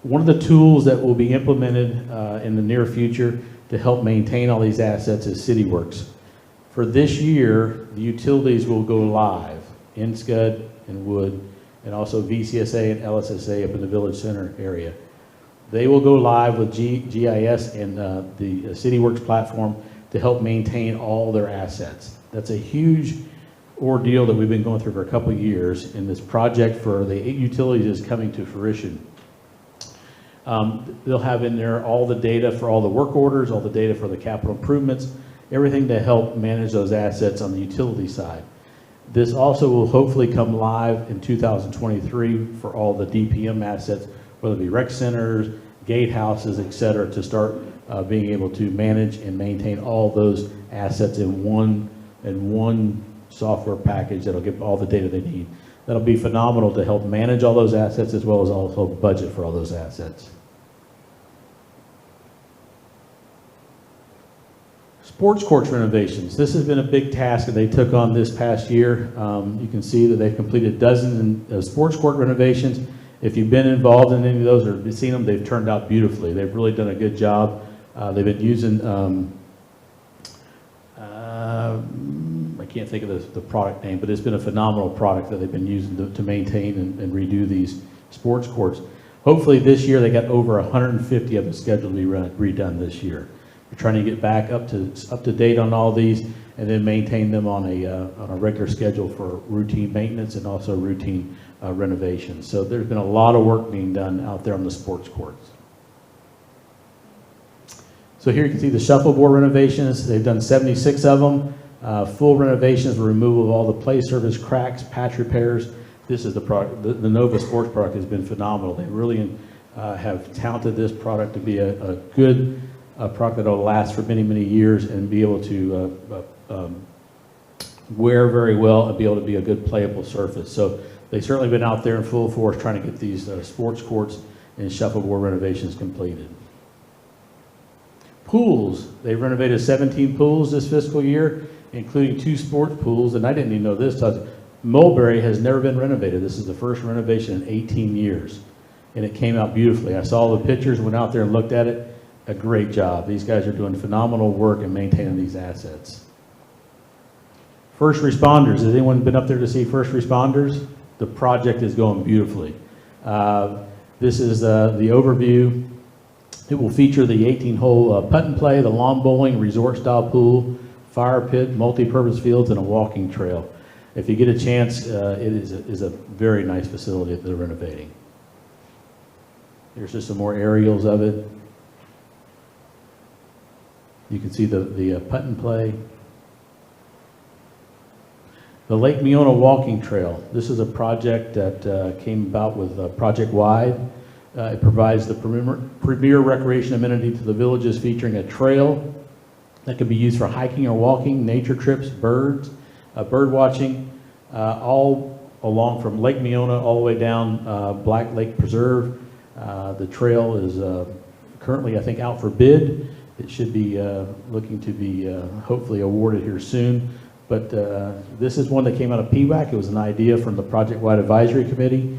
One of the tools that will be implemented in the near future to help maintain all these assets is CityWorks. For this year, the utilities will go live in Scud and Wood, and also VCSA and LSSA up in the Village Center area. They will go live with GIS and the CityWorks platform to help maintain all their assets. That's a huge ordeal that we've been going through for a couple of years, and this project for the utilities is coming to fruition. They'll have in there all the data for all the work orders, all the data for the capital improvements, everything to help manage those assets on the utility side. This also will hopefully come live in 2023 for all the DPM assets, whether it be rec centers, gatehouses, et cetera, to start being able to manage and maintain all those assets in one software package that'll give all the data they need. That'll be phenomenal to help manage all those assets as well as also budget for all those assets. Sports courts renovations. This has been a big task that they took on this past year. You can see that they've completed dozens of sports court renovations. If you've been involved in any of those or seen them, they've turned out beautifully. They've really done a good job. They've been using, I can't think of the product name, but it's been a phenomenal product that they've been using to maintain and redo these sports courts. Hopefully this year they got over 150 of them scheduled to be redone this year. We're trying to get back up to date on all these and then maintain them on a regular schedule for routine maintenance and also routine renovations. So there's been a lot of work being done out there on the sports courts. So here you can see the shuffleboard renovations. They've done 76 of them. Full renovations, removal of all the play surface cracks, patch repairs. This is the product. The Nova Sports product has been phenomenal. They really have touted this product to be a good product that will last for many, many years and be able to wear very well and be able to be a good playable surface. So they've certainly been out there in full force trying to get these sports courts and shuffleboard renovations completed. Pools. They've renovated 17 pools this fiscal year, including 2 sports pools, and I didn't even know this. Mulberry has never been renovated. This is the first renovation in 18 years, and it came out beautifully. I saw the pictures, went out there and looked at it. A great job. These guys are doing phenomenal work in maintaining these assets. First responders. Has anyone been up there to see first responders? The project is going beautifully. This is the overview. It will feature the 18-hole putt and play, the lawn bowling, resort-style pool, fire pit, multi-purpose fields, and a walking trail. If you get a chance, it is a very nice facility that they're renovating. Here's just some more aerials of it. You can see the putt and play. The Lake Miona Walking Trail. This is a project that came about with Project Wide. It provides the premier recreation amenity to the villages, featuring a trail that can be used for hiking or walking, nature trips, bird watching, all along from Lake Miona all the way down Black Lake Preserve. The trail is currently, I think, out for bid. It should be looking to be hopefully awarded here soon. But this is one that came out of PWAC. It was an idea from the Project Wide Advisory Committee.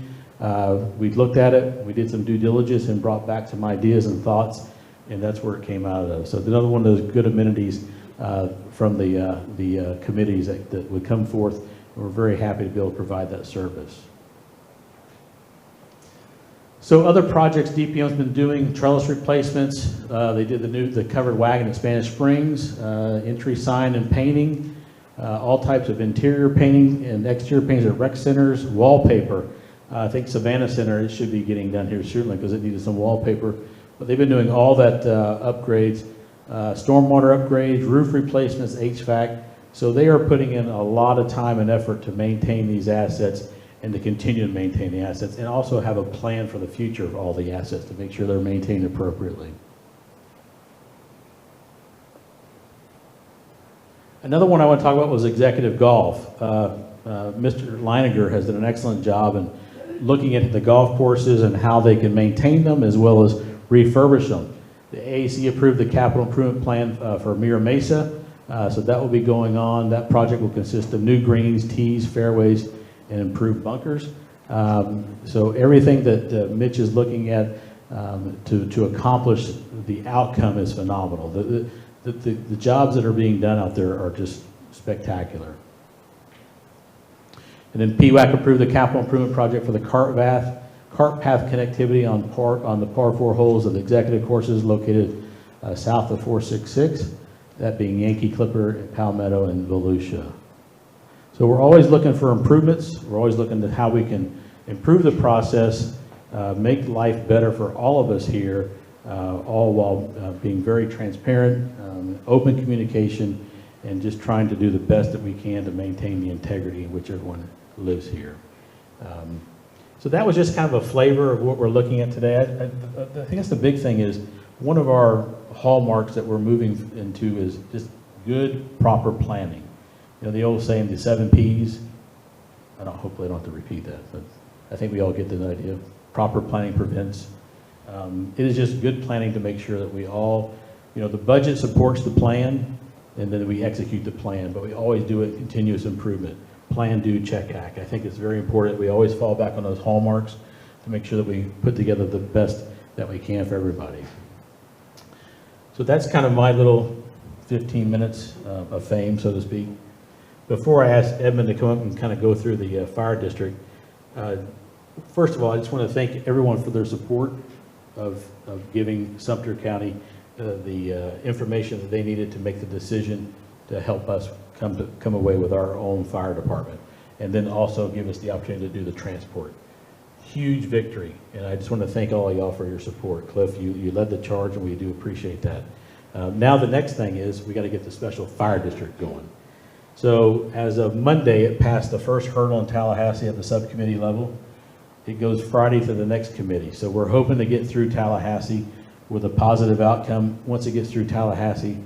We looked at it, we did some due diligence and brought back some ideas and thoughts, and that's where it came out of. So another one of those good amenities from the committees that would come forth, and we're very happy to be able to provide that service. So other projects DPM's been doing, trellis replacements. They did the covered wagon at Spanish Springs, entry sign and painting, all types of interior painting and exterior paintings at rec centers, wallpaper. I think Savannah Center, it should be getting done here soon because it needed some wallpaper. But they've been doing all that upgrades, stormwater upgrades, roof replacements, HVAC. So they are putting in a lot of time and effort to maintain these assets and to continue to maintain the assets, and also have a plan for the future of all the assets to make sure they're maintained appropriately. Another one I want to talk about was executive golf. Mr. Leininger has done an excellent job in looking at the golf courses and how they can maintain them as well as refurbish them. The AAC approved the capital improvement plan for Mira Mesa, so that will be going on. That project will consist of new greens, tees, fairways, and improved bunkers. So everything that Mitch is looking at to accomplish the outcome is phenomenal. The jobs that are being done out there are just spectacular. And then PWAC approved the capital improvement project for the cart path connectivity on the par 4 holes of the executive courses located south of 466, that being Yankee Clipper, Palmetto, and Volusia. So we're always looking for improvements. We're always looking at how we can improve the process, make life better for all of us here, all while being very transparent, open communication, and just trying to do the best that we can to maintain the integrity in which everyone lives here. So that was just kind of a flavor of what we're looking at today. I think that's the big thing is one of our hallmarks that we're moving into is just good, proper planning. You know, the old saying, the 7 Ps. Hopefully I don't have to repeat that, but I think we all get the idea. Proper planning prevents. It is just good planning to make sure that we all, you know, the budget supports the plan, and then we execute the plan, but we always do it continuous improvement. Plan, do, check, act. I think it's very important we always fall back on those hallmarks to make sure that we put together the best that we can for everybody. So that's kind of my little 15 minutes of fame, so to speak. Before I ask Edmund to come up and kind of go through the fire district, first of all, I just want to thank everyone for their support of giving Sumter County the information that they needed to make the decision to help us come away with our own fire department, and then also give us the opportunity to do the transport. Huge victory, and I just want to thank all of y'all for your support. Cliff, you led the charge, and we do appreciate that. Now the next thing is we got to get the special fire district going. So as of Monday, it passed the first hurdle in Tallahassee at the subcommittee level. It goes Friday to the next committee. So we're hoping to get through Tallahassee with a positive outcome. Once it gets through Tallahassee,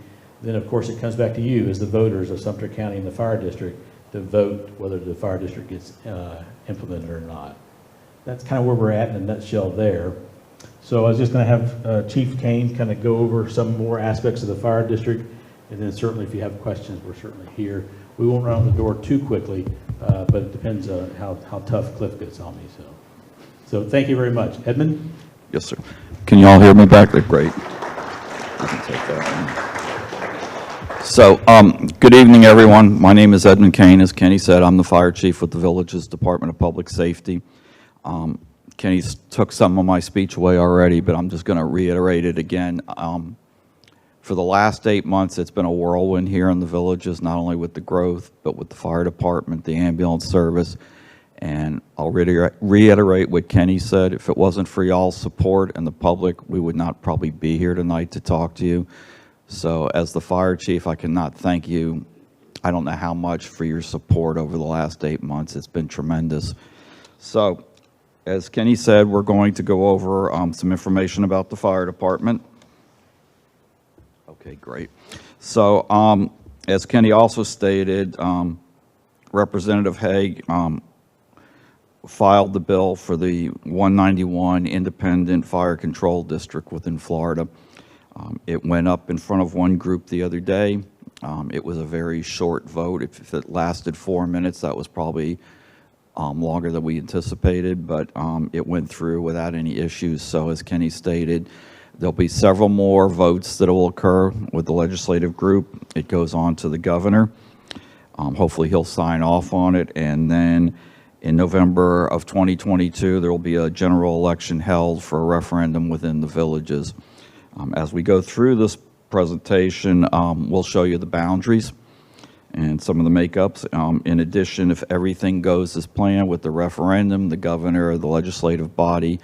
then of course it comes back to you as the voters of Sumter County and the fire district to vote whether the fire district gets implemented or not. That's kind of where we're at in a nutshell there. So I was just going to have Chief Kane kind of go over some more aspects of the fire district, and then certainly if you have questions, we're certainly here. We won't run out the door too quickly, but it depends on how tough Cliff gets on me. So thank you very much. Edmund? Yes, sir. Can you all hear me back there? Great. I can take that one. So, good evening, everyone. My name is Edmund Kane. As Kenny said, I'm the fire chief with the Village's Department of Public Safety. Kenny took some of my speech away already, but I'm just going to reiterate it again. For the last 8 months, it's been a whirlwind here in the Villages, not only with the growth, but with the fire department, the ambulance service. And I'll reiterate what Kenny said. If it wasn't for y'all's support and the public, we would not probably be here tonight to talk to you. So as the fire chief, I cannot thank you. I don't know how much for your support over the last 8 months. It's been tremendous. So as Kenny said, we're going to go over some information about the fire department. Okay, great. So as Kenny also stated, Representative Haig filed the bill for the 191 Independent Fire Control District within Florida. It went up in front of one group the other day. It was a very short vote. If it lasted 4 minutes, that was probably longer than we anticipated, but it went through without any issues. So as Kenny stated, there'll be several more votes that will occur with the legislative group. It goes on to the governor. Hopefully he'll sign off on it, and then in November of 2022, there will be a general election held for a referendum within the Villages. As we go through this presentation, we'll show you the boundaries and some of the makeups. In addition, if everything goes as planned with the referendum, the governor, the legislative body,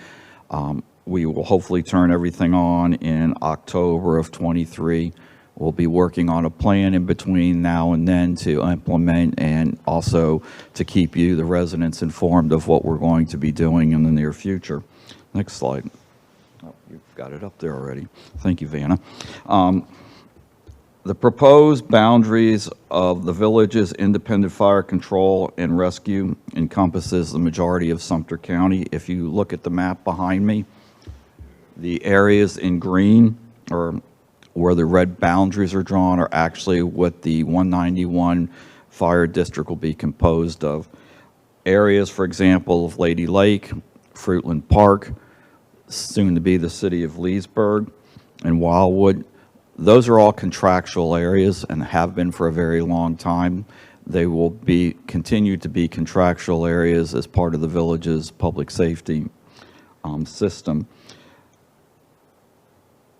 we will hopefully turn everything on in October of 23 We'll be working on a plan in between now and then to implement and also to keep you, the residents, informed of what we're going to be doing in the near future. Next slide. Oh, you've got it up there already. Thank you, Vanna. The proposed boundaries of the village's independent fire control and rescue encompasses the majority of Sumter County. If you look at the map behind me, the areas in green, or where the red boundaries are drawn, are actually what the 191 fire district will be composed of. Areas, for example, of Lady Lake, Fruitland Park, soon to be the city of Leesburg, and Wildwood. Those are all contractual areas and have been for a very long time. They will continue to be contractual areas as part of the village's public safety system.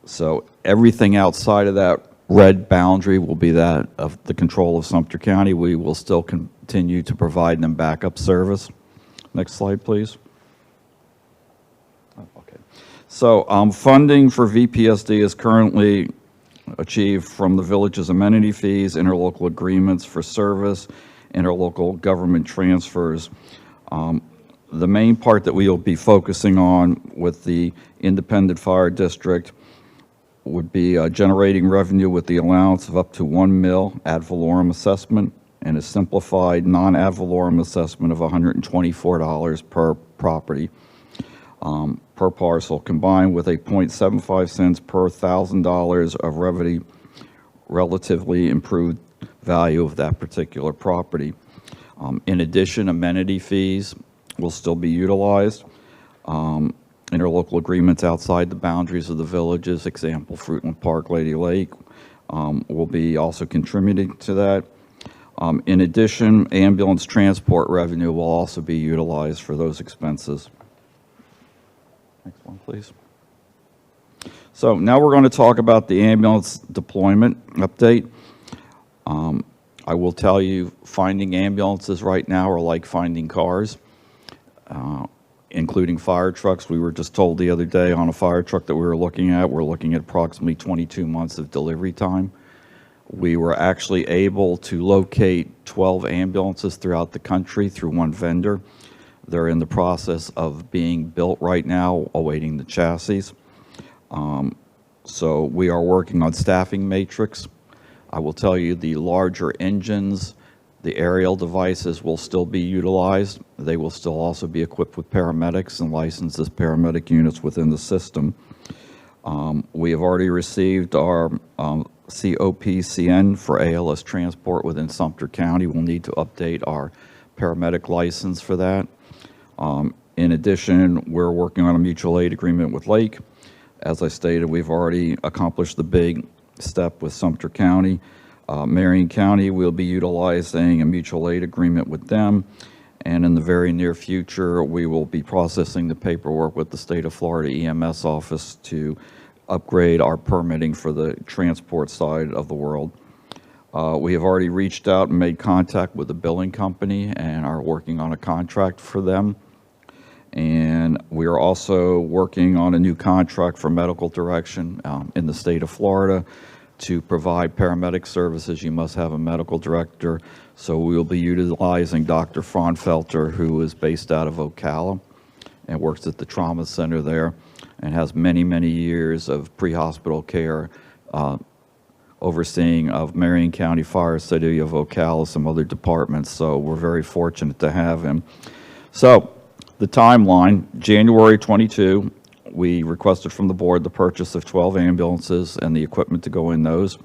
So everything outside of that red boundary will be that of the control of Sumter County. We will still continue to provide them backup service. Next slide, please. Okay. So funding for VPSD is currently achieved from the village's amenity fees, interlocal agreements for service, interlocal government transfers. The main part that we will be focusing on with the independent fire district would be generating revenue with the allowance of up to 1 mil ad valorem assessment and a simplified non-ad valorem assessment of $124 per property per parcel, combined with a 0.75 cents per $1,000 of relatively improved value of that particular property. In addition, amenity fees will still be utilized. Interlocal agreements outside the boundaries of the villages, example, Fruitland Park, Lady Lake, will be also contributing to that. In addition, ambulance transport revenue will also be utilized for those expenses. Next one, please. So now we're going to talk about the ambulance deployment update. I will tell you, finding ambulances right now are like finding cars, including fire trucks. We were just told the other day on a fire truck that we're looking at approximately 22 months of delivery time. We were actually able to locate 12 ambulances throughout the country through one vendor. They're in the process of being built right now, awaiting the chassis. So we are working on staffing matrix. I will tell you the larger engines, the aerial devices will still be utilized. They will still also be equipped with paramedics and licensed as paramedic units within the system. We have already received our COPCN for ALS transport within Sumter County. We'll need to update our paramedic license for that. In addition, we're working on a mutual aid agreement with Lake. As I stated, we've already accomplished the big step with Sumter County. Marion County will be utilizing a mutual aid agreement with them, and in the very near future, we will be processing the paperwork with the state of Florida EMS office to upgrade our permitting for the transport side of the world. We have already reached out and made contact with the billing company and are working on a contract for them. And we are also working on a new contract for medical direction in the state of Florida. To provide paramedic services, you must have a medical director. So we will be utilizing Dr. Fraunfelter, who is based out of Ocala and works at the trauma center there and has many, many years of pre-hospital care overseeing of Marion County Fire, City of Ocala, some other departments. So we're very fortunate to have him. So the timeline, January 22, we requested from the board the purchase of 12 ambulances and the equipment to go in those.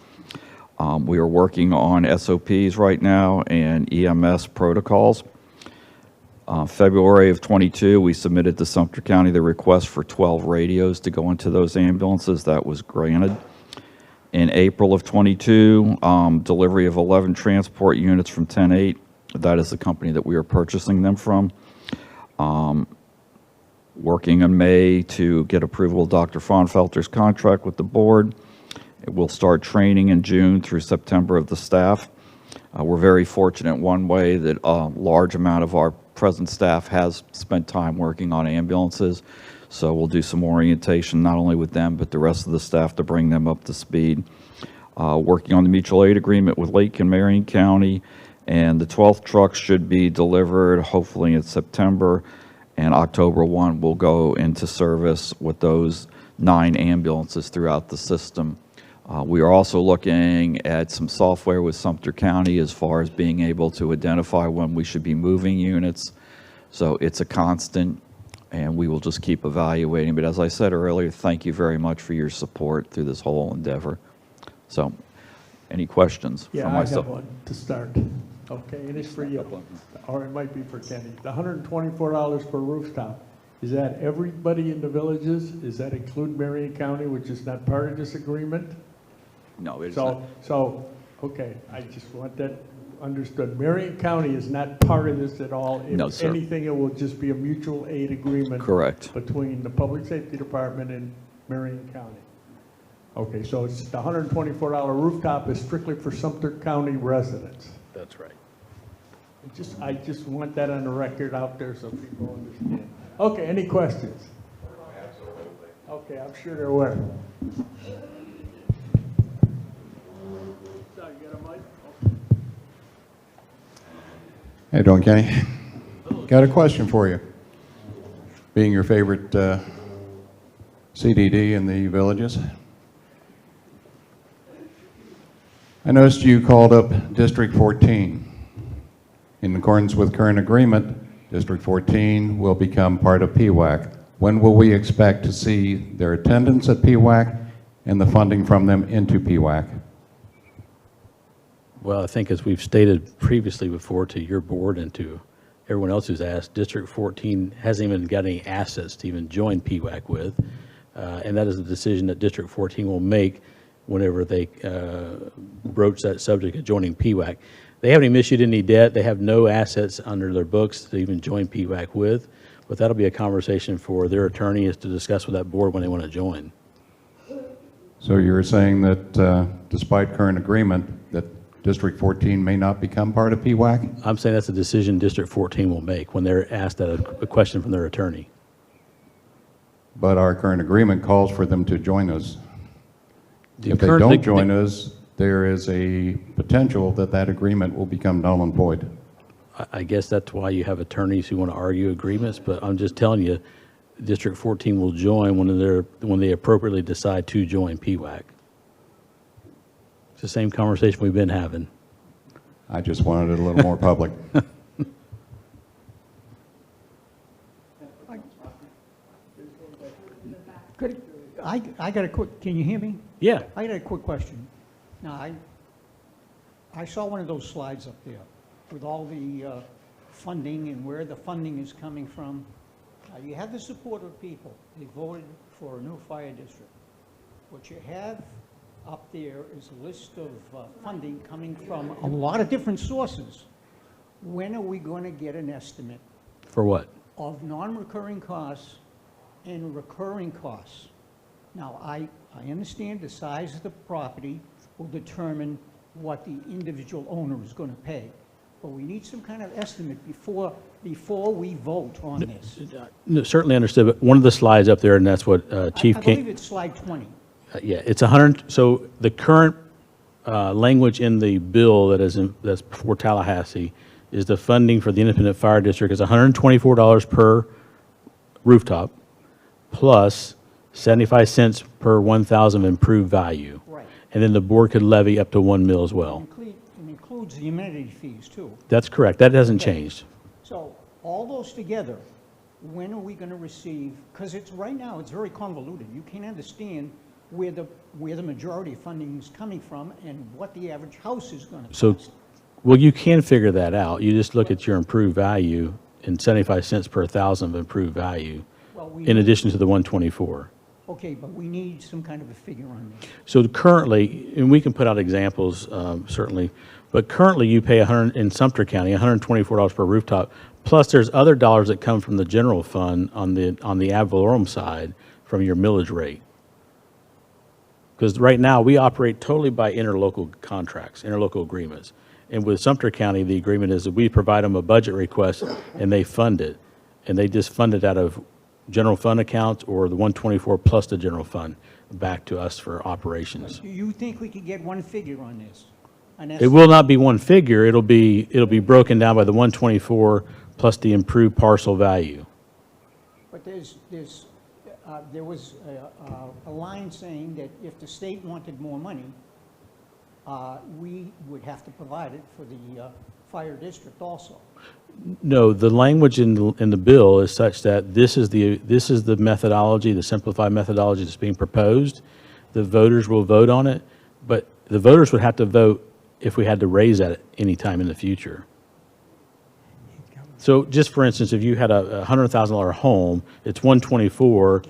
We are working on SOPs right now and EMS protocols. February of 22, we submitted to Sumter County the request for 12 radios to go into those ambulances. That was granted. In April of 22, delivery of 11 transport units from 10-8. That is the company that we are purchasing them from. Working in May to get approval of Dr. Fraunfelter's contract with the board. It will start training in June through September of the staff. We're very fortunate one way that a large amount of our present staff has spent time working on ambulances. So we'll do some orientation not only with them but the rest of the staff to bring them up to speed. working on the mutual aid agreement with Lake and Marion County, and the 12th truck should be delivered hopefully in September, and October 1 will go into service with those 9 ambulances throughout the system. We are also looking at some software with Sumter County as far as being able to identify when we should be moving units. So it's a constant, and we will just keep evaluating. But as I said earlier, thank you very much for your support through this whole endeavor. So, any questions Yeah, from I myself? have one to start. Okay, and it's for you, or it might be for Kenny. The $124 per rooftop, is that everybody in the villages? Does that include Marion County, which is not part of this agreement? No, it's not. So, okay, I just want that understood. Marion County is not part of this at all? No, If sir. anything, it will just be a mutual aid agreement? Correct. Between the Public Safety Department and Marion County? Okay, so it's the $124 rooftop is strictly for Sumter County residents? That's right. I just want that on the record out there so people understand. Okay, any questions? Absolutely. Okay, I'm sure there were. So, you got a mic? How you doing, Kenny? Got a question for you. Being your favorite CDD in the villages, I noticed you called up District 14. In accordance with current agreement, District 14 will become part of PWAC. When will we expect to see their attendance at PWAC and the funding from them into PWAC? Well, I think as we've stated previously before to your board and to everyone else who's asked, District 14 hasn't even got any assets to even join PWAC with, and that is a decision that District 14 will make whenever they broach that subject of joining PWAC. They haven't even issued any debt. They have no assets under their books to even join PWAC with, but that'll be a conversation for their attorneys to discuss with that board when they want to join. So you're saying that despite current agreement, that District 14 may not become part of PWAC? I'm saying that's a decision District 14 will make when they're asked a question from their attorney. But our current agreement calls for them to join us. If they current- don't join us, there is a potential that that agreement will become null and void. I guess that's why you have attorneys who want to argue agreements, but I'm just telling you, District 14 will join when they appropriately decide to join PWAC. It's the same conversation we've been having. I just wanted it a little more public. I got a quick, can you hear me? Yeah. I got a quick question. Now, I saw one of those slides up there with all the funding and where the funding is coming from. You have the support of people. They voted for a new fire district. What you have up there is a list of funding coming from a lot of different sources. When are we going to get an estimate For what? of non-recurring costs and recurring costs? Now, I understand the size of the property will determine what the individual owner is going to pay, but we need some kind of estimate before we vote on this. No, certainly understood, but one of the slides up there, and that's what Chief I King... believe it's slide 20. Yeah, it's 100, so the current language in the bill that's before Tallahassee is the funding for the independent fire district is $124 per rooftop plus 75 cents per 1,000 improved value. Right. And then the board could levy up to 1 mil as well. It includes the amenity fees, too. That's correct. That hasn't changed. So all those together, when are we going to receive, because right now, it's very convoluted. You can't understand where the majority of funding is coming from and what the average house is going to cost. So, well, you can figure that out. You just look at your improved value and 75 cents per 1,000 of improved value in addition to the 124. Okay, but we need some kind of a figure on this. So currently, and we can put out examples, certainly, but currently you pay in Sumter County, $124 per rooftop, plus there's other dollars that come from the general fund on the ad valorem side from your millage rate. Because right now, we operate totally by interlocal contracts, interlocal agreements. And with Sumter County, the agreement is that we provide them a budget request and they fund it. And they just fund it out of general fund accounts or the 124 plus the general fund. back to us for operations. Do you think we could get one figure on this? It will not be one figure. It'll be broken down by the 124 plus the improved parcel value. But there was a line saying that if the state wanted more money, we would have to provide it for the fire district also. No, the language in the bill is such that this is the methodology, the simplified methodology that's being proposed. The voters will vote on it, but the voters would have to vote if we had to raise that at any time in the future. So just for instance, if you had a $100,000 home, it's 124,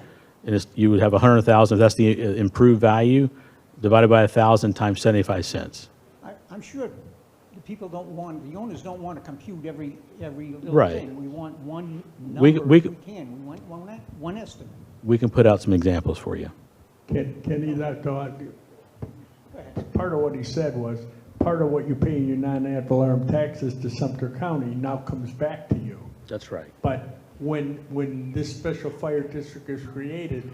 and you would have 100,000, that's the improved value, divided by 1,000 times 75 cents. I'm sure the people don't want, the owners don't want to compute every little Right. thing. We want one number We if we can- can. We want one estimate. We can put out some examples for you. Kenny, part of what he said was, part of what you pay in your non-ad valorem taxes to Sumter County now comes back to you. That's right. But when this special fire district is created,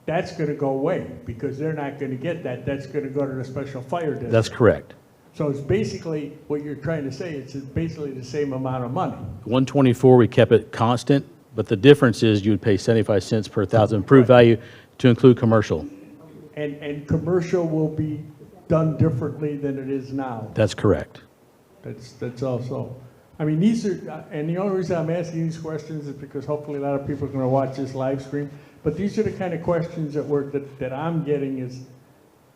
that's going to go away because they're not going to get that. That's going to go to the special fire district. That's correct. So it's basically what you're trying to say. It's basically the same amount of money. 124, we kept it constant, but the difference is you would pay 75 cents per thousand improved value to include commercial. And commercial will be done differently than it is now. That's correct. That's also, I mean, these are, and the only reason I'm asking these questions is because hopefully a lot of people are going to watch this live stream. But these are the kind of questions that I'm getting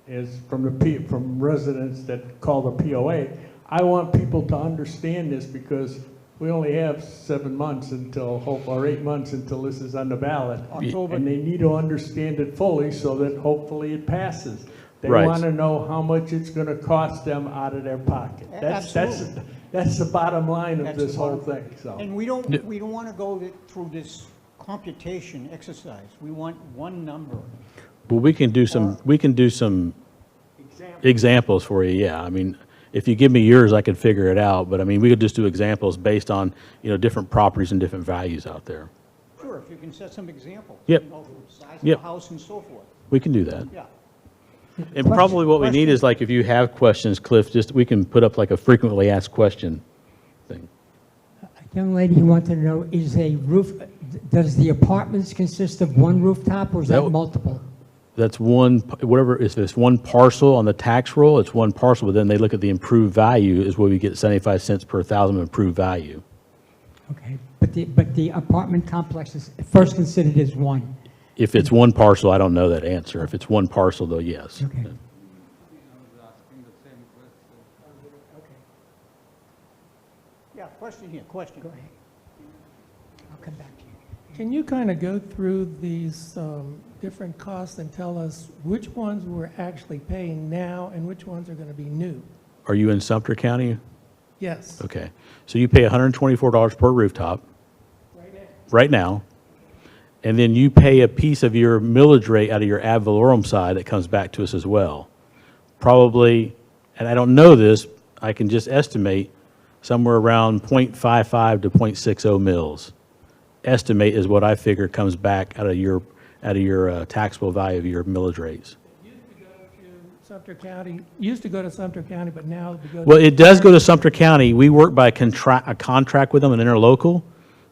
is from residents that call the POA. I want people to understand this because we only have 7 months or 8 months until this is on the ballot. October. And they need to understand it fully so that hopefully it passes. They Right. want to know how much it's going to cost them out of their pocket. Absolutely. That's the bottom line of That's this the whole bottom- thing, so. And we don't want to go through this computation exercise. We want one number. Well, we can do some examples for you, yeah. I mean, if you give me yours, I could figure it out, but I mean, we could just do examples based on, different properties and different values out there. Sure, if you can set some examples. Yep. Size Yep. of the house and so forth. We can do that. Yeah. And probably what we need is like, if you have questions, Cliff, we can put up like a frequently asked question thing. A young lady who wanted to know, does the apartments consist of one rooftop or is that multiple? That's if it's one parcel on the tax roll, it's one parcel, but then they look at the improved value is where we get 75 cents per thousand improved value. Okay, but the apartment complex is first considered as one. If it's one parcel, I don't know that answer. If it's one parcel, though, yes. Okay. Yeah, question here, question. Go ahead. I'll come back to you. Can you kind of go through these different costs and tell us which ones we're actually paying now and which ones are going to be new? Are you in Sumter County? Yes. Okay. So you pay $124 per rooftop right now, and then you pay a piece of your millage rate out of your ad valorem side that comes back to us as well. Probably, and I don't know this, I can just estimate somewhere around 0.55 to 0.60 mils. Estimate is what I figure comes back out of your taxable value of your millage rates. Used to go to Sumter County, but now we go to... Well, it does go to Sumter County. We work by a contract with them, an interlocal.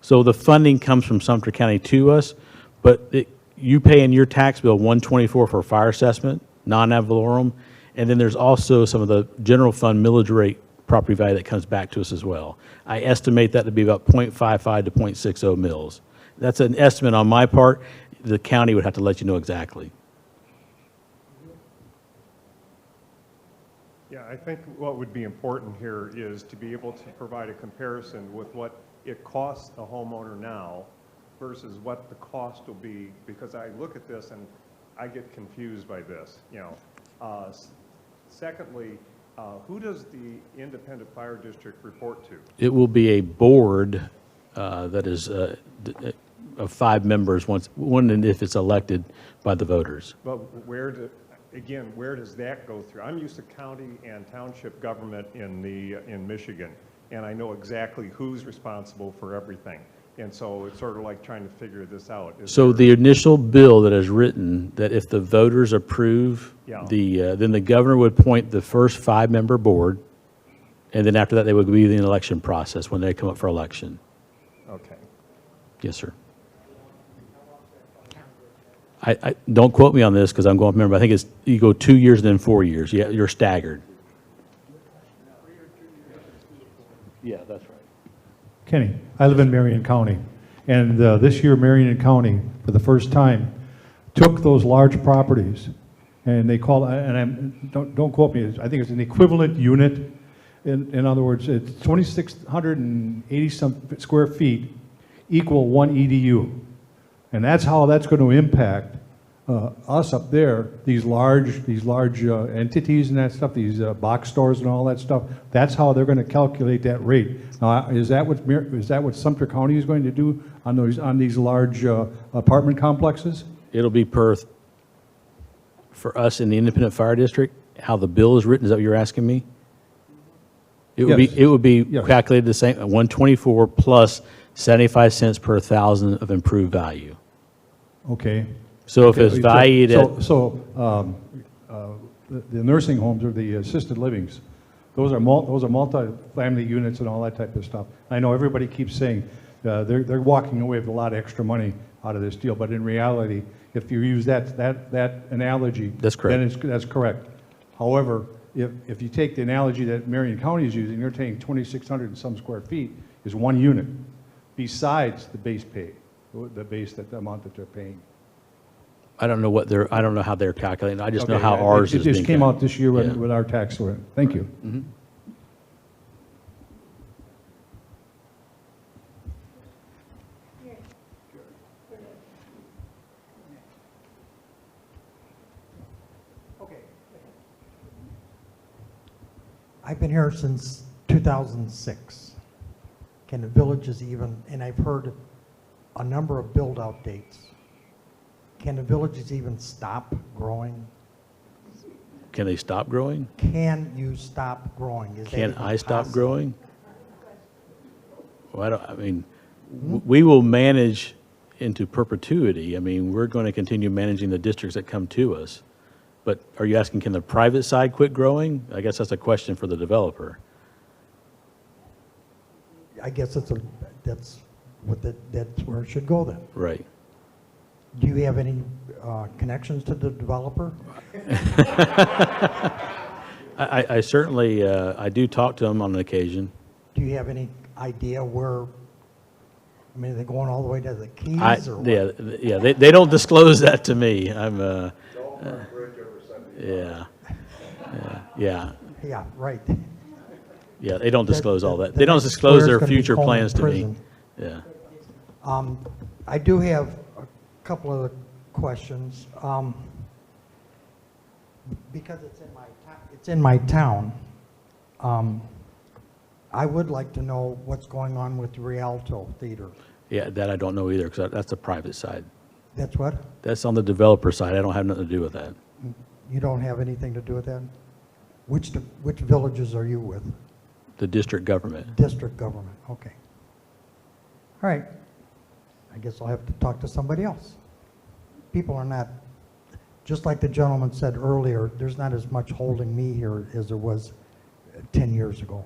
So the funding comes from Sumter County to us, but you pay in your tax bill $124 for fire assessment, non-ad valorem, and then there's also some of the general fund millage rate property value that comes back to us as well. I estimate that to be about 0.55 to 0.60 mils. That's an estimate on my part. The county would have to let you know exactly. Yeah, I think what would be important here is to be able to provide a comparison with what it costs the homeowner now versus what the cost will be, because I look at this and I get confused by this, Secondly, who does the independent fire district report to? It will be a board that is of 5 members, one if it's elected by the voters. But where does that go through? I'm used to county and township government in Michigan, and I know exactly who's responsible for everything. And so it's sort of like trying to figure this out. So the initial bill that is written, that if the voters approve, Yeah. then the governor would appoint the first 5-member board, and then after that, they would be in the election process when they come up for election. Okay. Yes, sir. I don't quote me on this because I'm going to remember. I think it's you go 2 years and then 4 years. Yeah, you're staggered. Yeah, that's right. Kenny, I live in Marion County, and this year Marion County, for the first time, took those large properties, and they call, and don't quote me, I think it's an equivalent unit. In other words, it's 2,680 some square feet equal 1 EDU. And that's how that's going to impact us up there, these large entities and that stuff, these box stores and all that stuff. That's how they're going to calculate that rate. Now, is that what Sumter County is going to do on these large apartment complexes? It'll be for us in the independent fire district, how the bill is written. Is that what you're asking me? It would be Yes. calculated the same, 124 plus 75 cents per thousand of improved value. Okay. So if it's valued at... The nursing homes or the assisted livings, those are multi-family units and all that type of stuff. I know everybody keeps saying they're walking away with a lot of extra money out of this deal, but in reality, if you use that analogy, That's correct. then that's correct. However, if you take the analogy that Marion County is using, they're taking 2,600 and some square feet is 1 unit, besides the base pay, the amount that they're paying. I don't know how they're calculating. I just know Okay, how ours it is being just came out calculated. this year Yeah. with our tax rate. Thank you. Mhm. I've been here since 2006. Can the villages even, and I've heard a number of build-out dates. Can the villages even stop growing? Can they stop growing? Can you stop growing? Is that Can even I stop possible? growing? Well, we will manage into perpetuity. I mean, we're going to continue managing the districts that come to us. But are you asking, can the private side quit growing? I guess that's a question for the developer. I guess that's where it should go then. Right. Do you have any connections to the developer? I certainly, I do talk to them on an occasion. Do you have any idea where, I mean, are they going all the way to the Keys or what? Yeah, they don't disclose that to me. Yeah. Yeah, right. Yeah, they don't disclose all that. The They don't next disclose square's their gonna be future Coleman plans to me. Prison. Yeah. I do have a couple of questions. Because it's in my town, I would like to know what's going on with the Rialto Theater. Yeah, that I don't know either, because that's the private side. That's what? That's on the developer side. I don't have nothing to do with that. You don't have anything to do with that? Which villages are you with? The district government. District government, okay. All right. I guess I'll have to talk to somebody else. People are not, just like the gentleman said earlier, there's not as much holding me here as there was 10 years ago.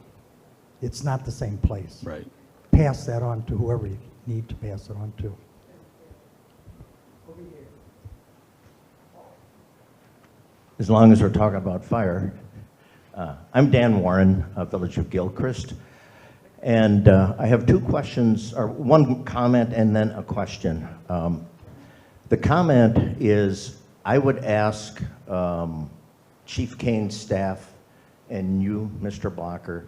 It's not the same place. Right. Pass that on to whoever you need to pass it on to. As long as we're talking about fire. I'm Dan Warren, Village of Gilchrist, and I have two questions, or one comment and then a question. The comment is, I would ask Chief Kane's staff and you, Mr. Blocker,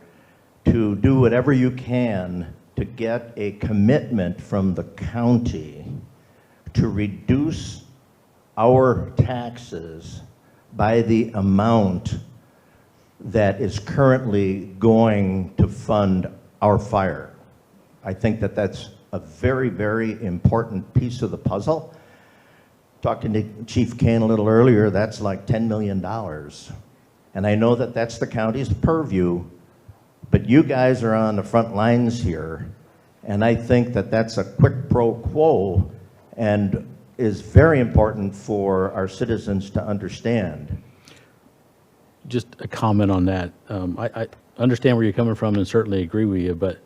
to do whatever you can to get a commitment from the county to reduce our taxes by the amount that is currently going to fund our fire. I think that that's a very, very important piece of the puzzle. Talking to Chief Kane a little earlier, that's like $10 million. And I know that that's the county's purview, but you guys are on the front lines here, And I think that that's a quid pro quo and is very important for our citizens to understand. Just a comment on that. I understand where you're coming from and certainly agree with you, but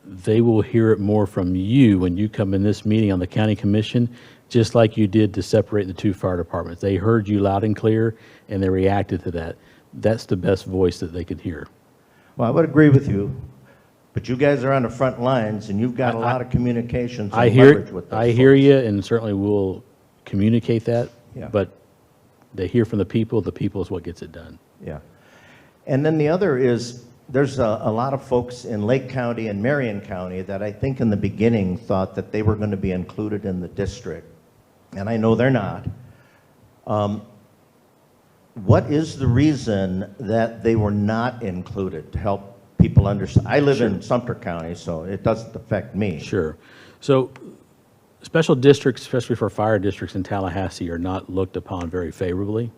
they will hear it more from you when you come in this meeting on the county commission, just like you did to separate the two fire departments. They heard you loud and clear and they reacted to that. That's the best voice that they could hear. Well, I would agree with you, but you guys are on the front lines and you've got a lot of communications and leverage with those I hear folks. you, and certainly will communicate that, Yeah. but they hear from the people is what gets it done. Yeah. And then the other is, there's a lot of folks in Lake County and Marion County that I think in the beginning thought that they were going to be included in the district, and I know they're not. What is the reason that they were not included, to help people understand? I live in Sumter County, so it doesn't affect me. Sure. So special districts, especially for fire districts in Tallahassee, are not looked upon very favorably.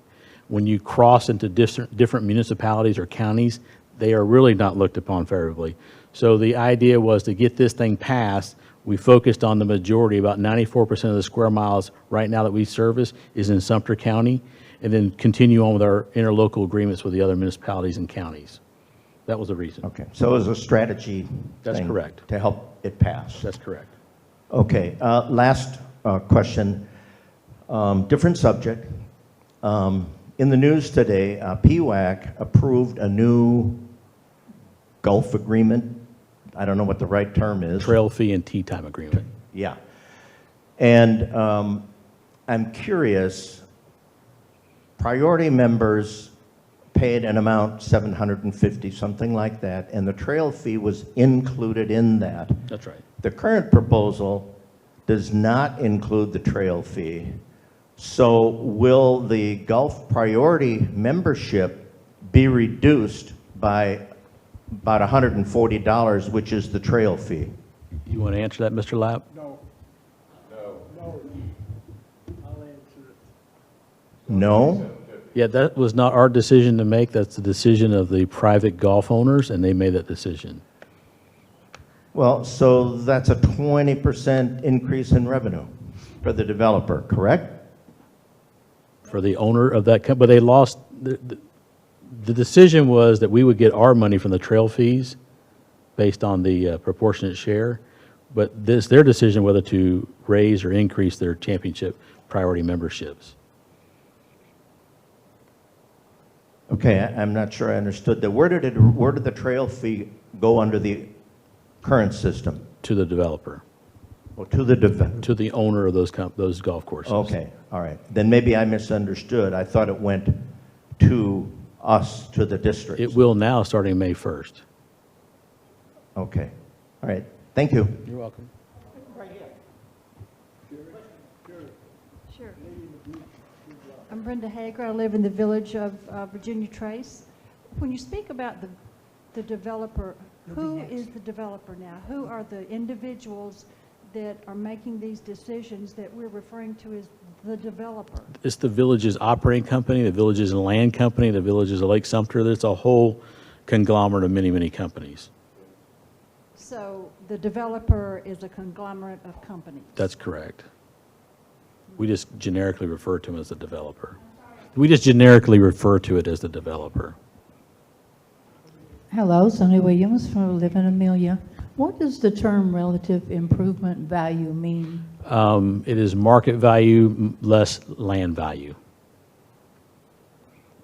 When you cross into different municipalities or counties, they are really not looked upon favorably. So the idea was to get this thing passed. We focused on the majority, about 94% of the square miles right now that we service is in Sumter County, and then continue on with our interlocal agreements with the other municipalities and counties. That was the reason. Okay, so it was a strategy That's thing correct. to help it pass. That's correct. Okay, last question, different subject. In the news today, PWAC approved a new Gulf agreement. I don't know what the right term is. Trail fee and tea time agreement. Yeah. And I'm curious, priority members paid an amount, $750, something like that, and the trail fee was included in that. That's right. The current proposal does not include the trail fee. So will the Gulf priority membership be reduced by about $140, which is the trail fee? You want to answer that, Mr. Lapp? No. No. I'll answer it. No? Yeah, that was not our decision to make. That's the decision of the private golf owners, and they made that decision. Well, so that's a 20% increase in revenue for the developer, correct? For the owner of that company, but they lost, the decision was that we would get our money from the trail fees based on the proportionate share, but this their decision whether to raise or increase their championship priority memberships. Okay, I'm not sure I understood that. Where did the trail fee go under the current system? To the developer. Oh, to the to the owner of those golf courses. Okay, all right. Then maybe I misunderstood. I thought it went to us, to the district. It will now, starting May 1st. Okay, all right. Thank you. You're welcome. Sure. I'm Brenda Hager. I live in the village of Virginia Trace. When you speak about the developer, who is the developer now? Who are the individuals that are making these decisions that we're referring to as the developer? It's the village's operating company, the village's land company, the village's Lake Sumter. There's a whole conglomerate of many, many companies. So the developer is a conglomerate of companies. That's correct. We just generically refer to him as the developer. We just generically refer to it as the developer. Hello, Sonny Williams from Live in Amelia. What does the term relative improvement value mean? It is market value less land value.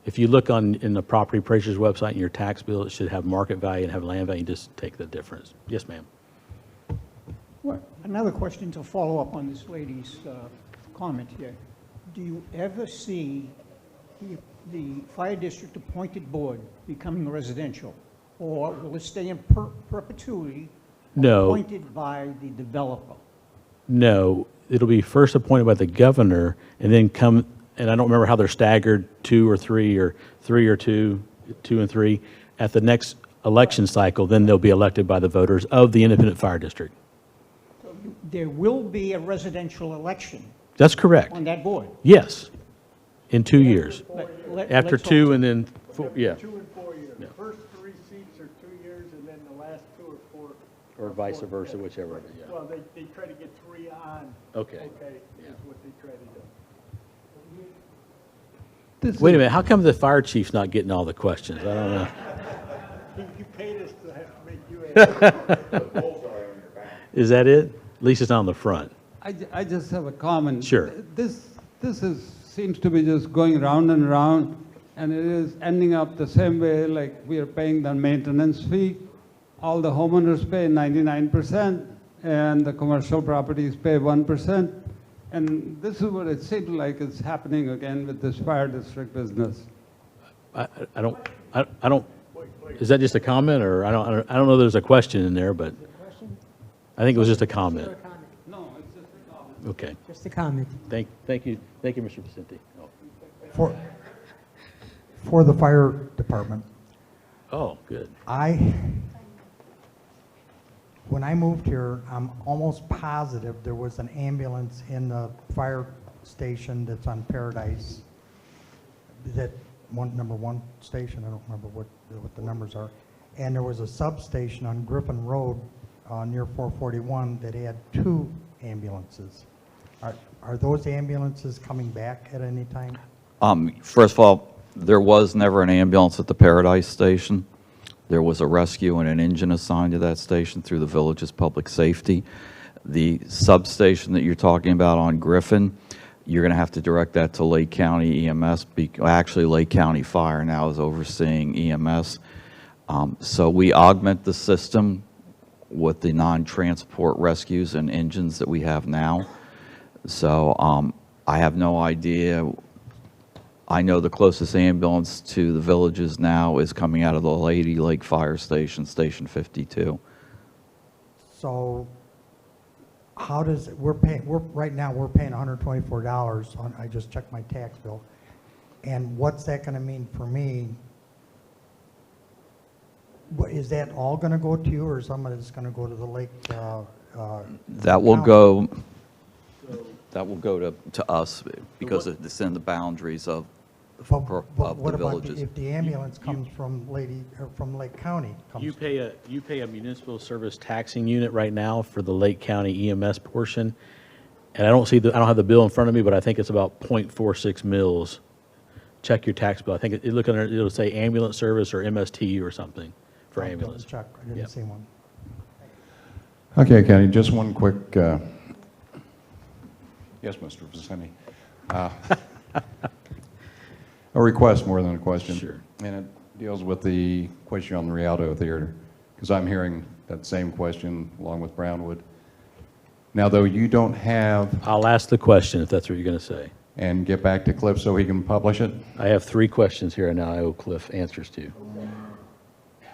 If you look in the property appraiser's website in your tax bill, it should have market value and have land value. Just take the difference. Yes, ma'am. Well, another question to follow up on this lady's comment here. Do you ever see the fire district appointed board becoming residential? Or will it stay in perpetuity? No. Appointed by the developer? No, it'll be first appointed by the governor and then come, and I don't remember how they're staggered, 2 or 3 or 3 or 2, 2 and 3. At the next election cycle, then they'll be elected by the voters of the independent fire district. So there will be a residential election? That's correct. On that board? Yes, in 2 years. After let's 2 hope and then 4, yeah. 2 and 4 years. The first 3 seats are 2 years, and then the last 2 or 4 or vice versa, whichever, yeah. Well, they try to get 3 on. Okay. Okay, is what they try to do. Wait a minute, how come the fire chief's not getting all the questions? I don't know. He paid us to have to make you answer. Is that it? At least it's on the front. I just have a comment. Sure. This seems to be just going round and round, and it is ending up the same way, like we are paying the maintenance fee. All the homeowners pay 99%, and the commercial properties pay 1%. And this is what it seems like is happening again with this fire district business. I don't, is that just a comment, or I don't know there's a question in there, but I think it was just a comment. No, it's just a comment. Okay. Just a comment. Thank you, Mr. Vicente. Oh. For the fire department, Oh, good. when I moved here, I'm almost positive there was an ambulance in the fire station that's on Paradise. Is that number one station? I don't remember what the numbers are. And there was a substation on Griffin Road near 441 that had 2 ambulances. Are those ambulances coming back at any time? First of all, there was never an ambulance at the Paradise Station. There was a rescue and an engine assigned to that station through the village's public safety. The substation that you're talking about on Griffin, you're going to have to direct that to Lake County EMS. Actually, Lake County Fire now is overseeing EMS. So we augment the system with the non-transport rescues and engines that we have now. So I have no idea. I know the closest ambulance to the villages now is coming out of the Lady Lake Fire Station, Station 52. So how does, right now we're paying $124 on, I just checked my tax bill. And what's that going to mean for me? Is that all going to go to you, or is some of it's going to go to the lake? That will go. That will go to us because it's in the boundaries of But the what about villages. if the ambulance comes from Lake County? You pay a municipal service taxing unit right now for the Lake County EMS portion, and I don't have the bill in front of me, but I think it's about 0.46 mils. Check your tax bill. I think it'll say ambulance service or MSTU or something for ambulance. Check. I didn't see one. Okay, Kenny, just one quick, yes, Mr. Vicente. A request more than a question. Sure. And it deals with the question on the Rialto Theater, because I'm hearing that same question along with Brownwood. Now, though you don't have... I'll ask the question if that's what you're going to say. And get back to Cliff so he can publish it? I have 3 questions here now I owe Cliff answers to.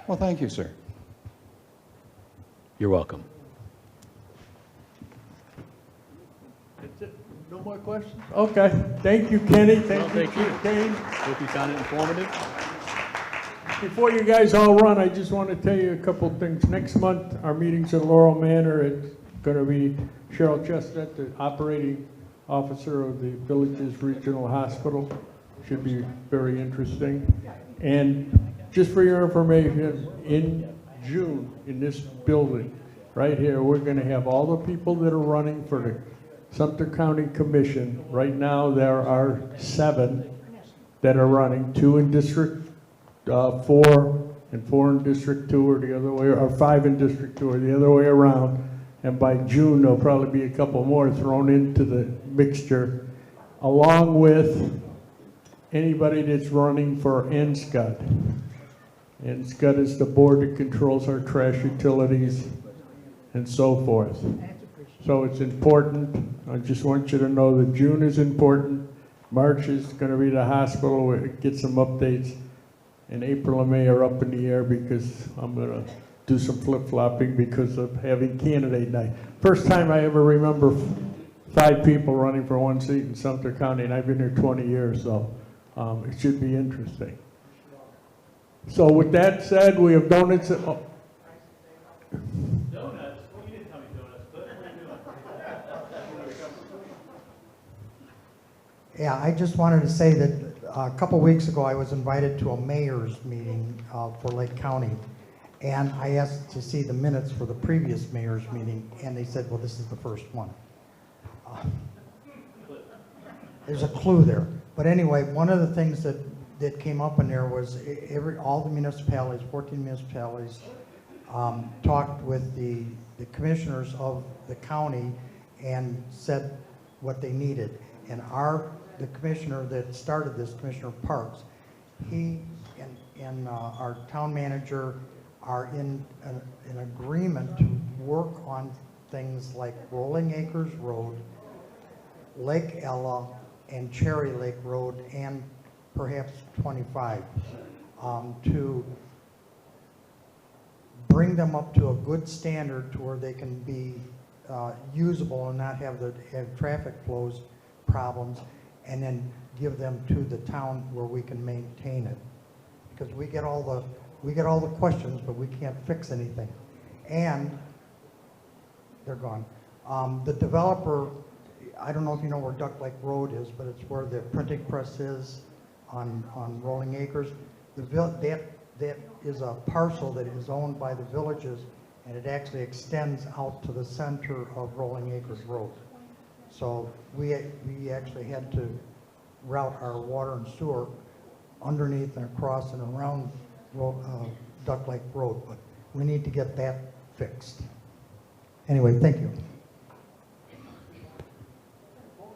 Well, thank you, sir. You're welcome. That's it? No more questions? Okay. Thank you, Kenny. Thank you, Chief Kane. Hope you found it informative. Before you guys all run, I just want to tell you a couple of things. Next month, our meeting's at Laurel Manor. It's going to be Cheryl Chestnut, the operating officer of the Villages Regional Hospital. Should be very interesting. And just for your information, in June, in this building, right here, we're going to have all the people that are running for the Sumter County Commission. Right now, there are 7 that are running, 2 in District 4 and 4 in District 2, or the other way, or 5 in District 2, or the other way around. And by June, there'll probably be a couple more thrown into the mixture, along with anybody that's running for NSCUD. NSCUD is the board that controls our trash utilities and so forth. So it's important. I just want you to know that June is important. March is going to be the hospital where it gets some updates. And April and May are up in the air because I'm going to do some flip-flopping because of having candidate night. First time I ever remember 5 people running for 1 seat in Sumter County, and I've been here 20 years, so it should be interesting. So with that said, we have donuts. Donuts? Well, you didn't tell me donuts, but what are you doing? Yeah, I just wanted to say that a couple weeks ago I was invited to a mayor's meeting for Lake County, And I asked to see the minutes for the previous mayor's meeting, and they said, well, this is the first one. There's a clue there. But anyway, one of the things that came up in there was all the municipalities, 14 municipalities, talked with the commissioners of the county and said what they needed. And the commissioner that started this, Commissioner Parks, he and our town manager are in an agreement to work on things like Rolling Acres Road, Lake Ella, and Cherry Lake Road, and perhaps 25, to bring them up to a good standard to where they can be usable and not have traffic flows problems, and then give them to the town where we can maintain it. Because we get all the questions, but we can't fix anything. And they're gone. The developer, I don't know if you know where Duck Lake Road is, but it's where the printing press is on Rolling Acres. That is a parcel that is owned by the villages, and it actually extends out to the center of Rolling Acres Road. So we actually had to route our water and sewer underneath and across and around Duck Lake Road, but we need to get that fixed. Anyway, thank you.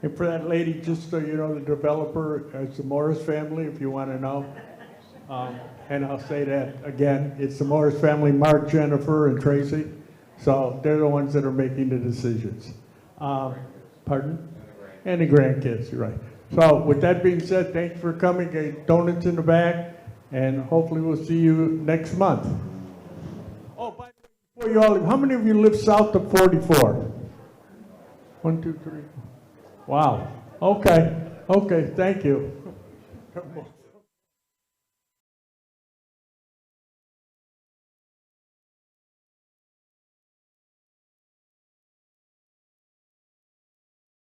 And for that lady, just so you know, the developer is the Morris family, if you want to know. And I'll say that again, it's the Morris family, Mark, Jennifer, and Tracy. So they're the ones that are making the decisions. Pardon? And the grandkids, you're right. So with that being said, thanks for coming. Donuts in the back, and hopefully we'll see you next month. Oh, by the way, before you all leave, how many of you live south of 44? 1, 2, 3. Wow. Okay. Okay. Thank you.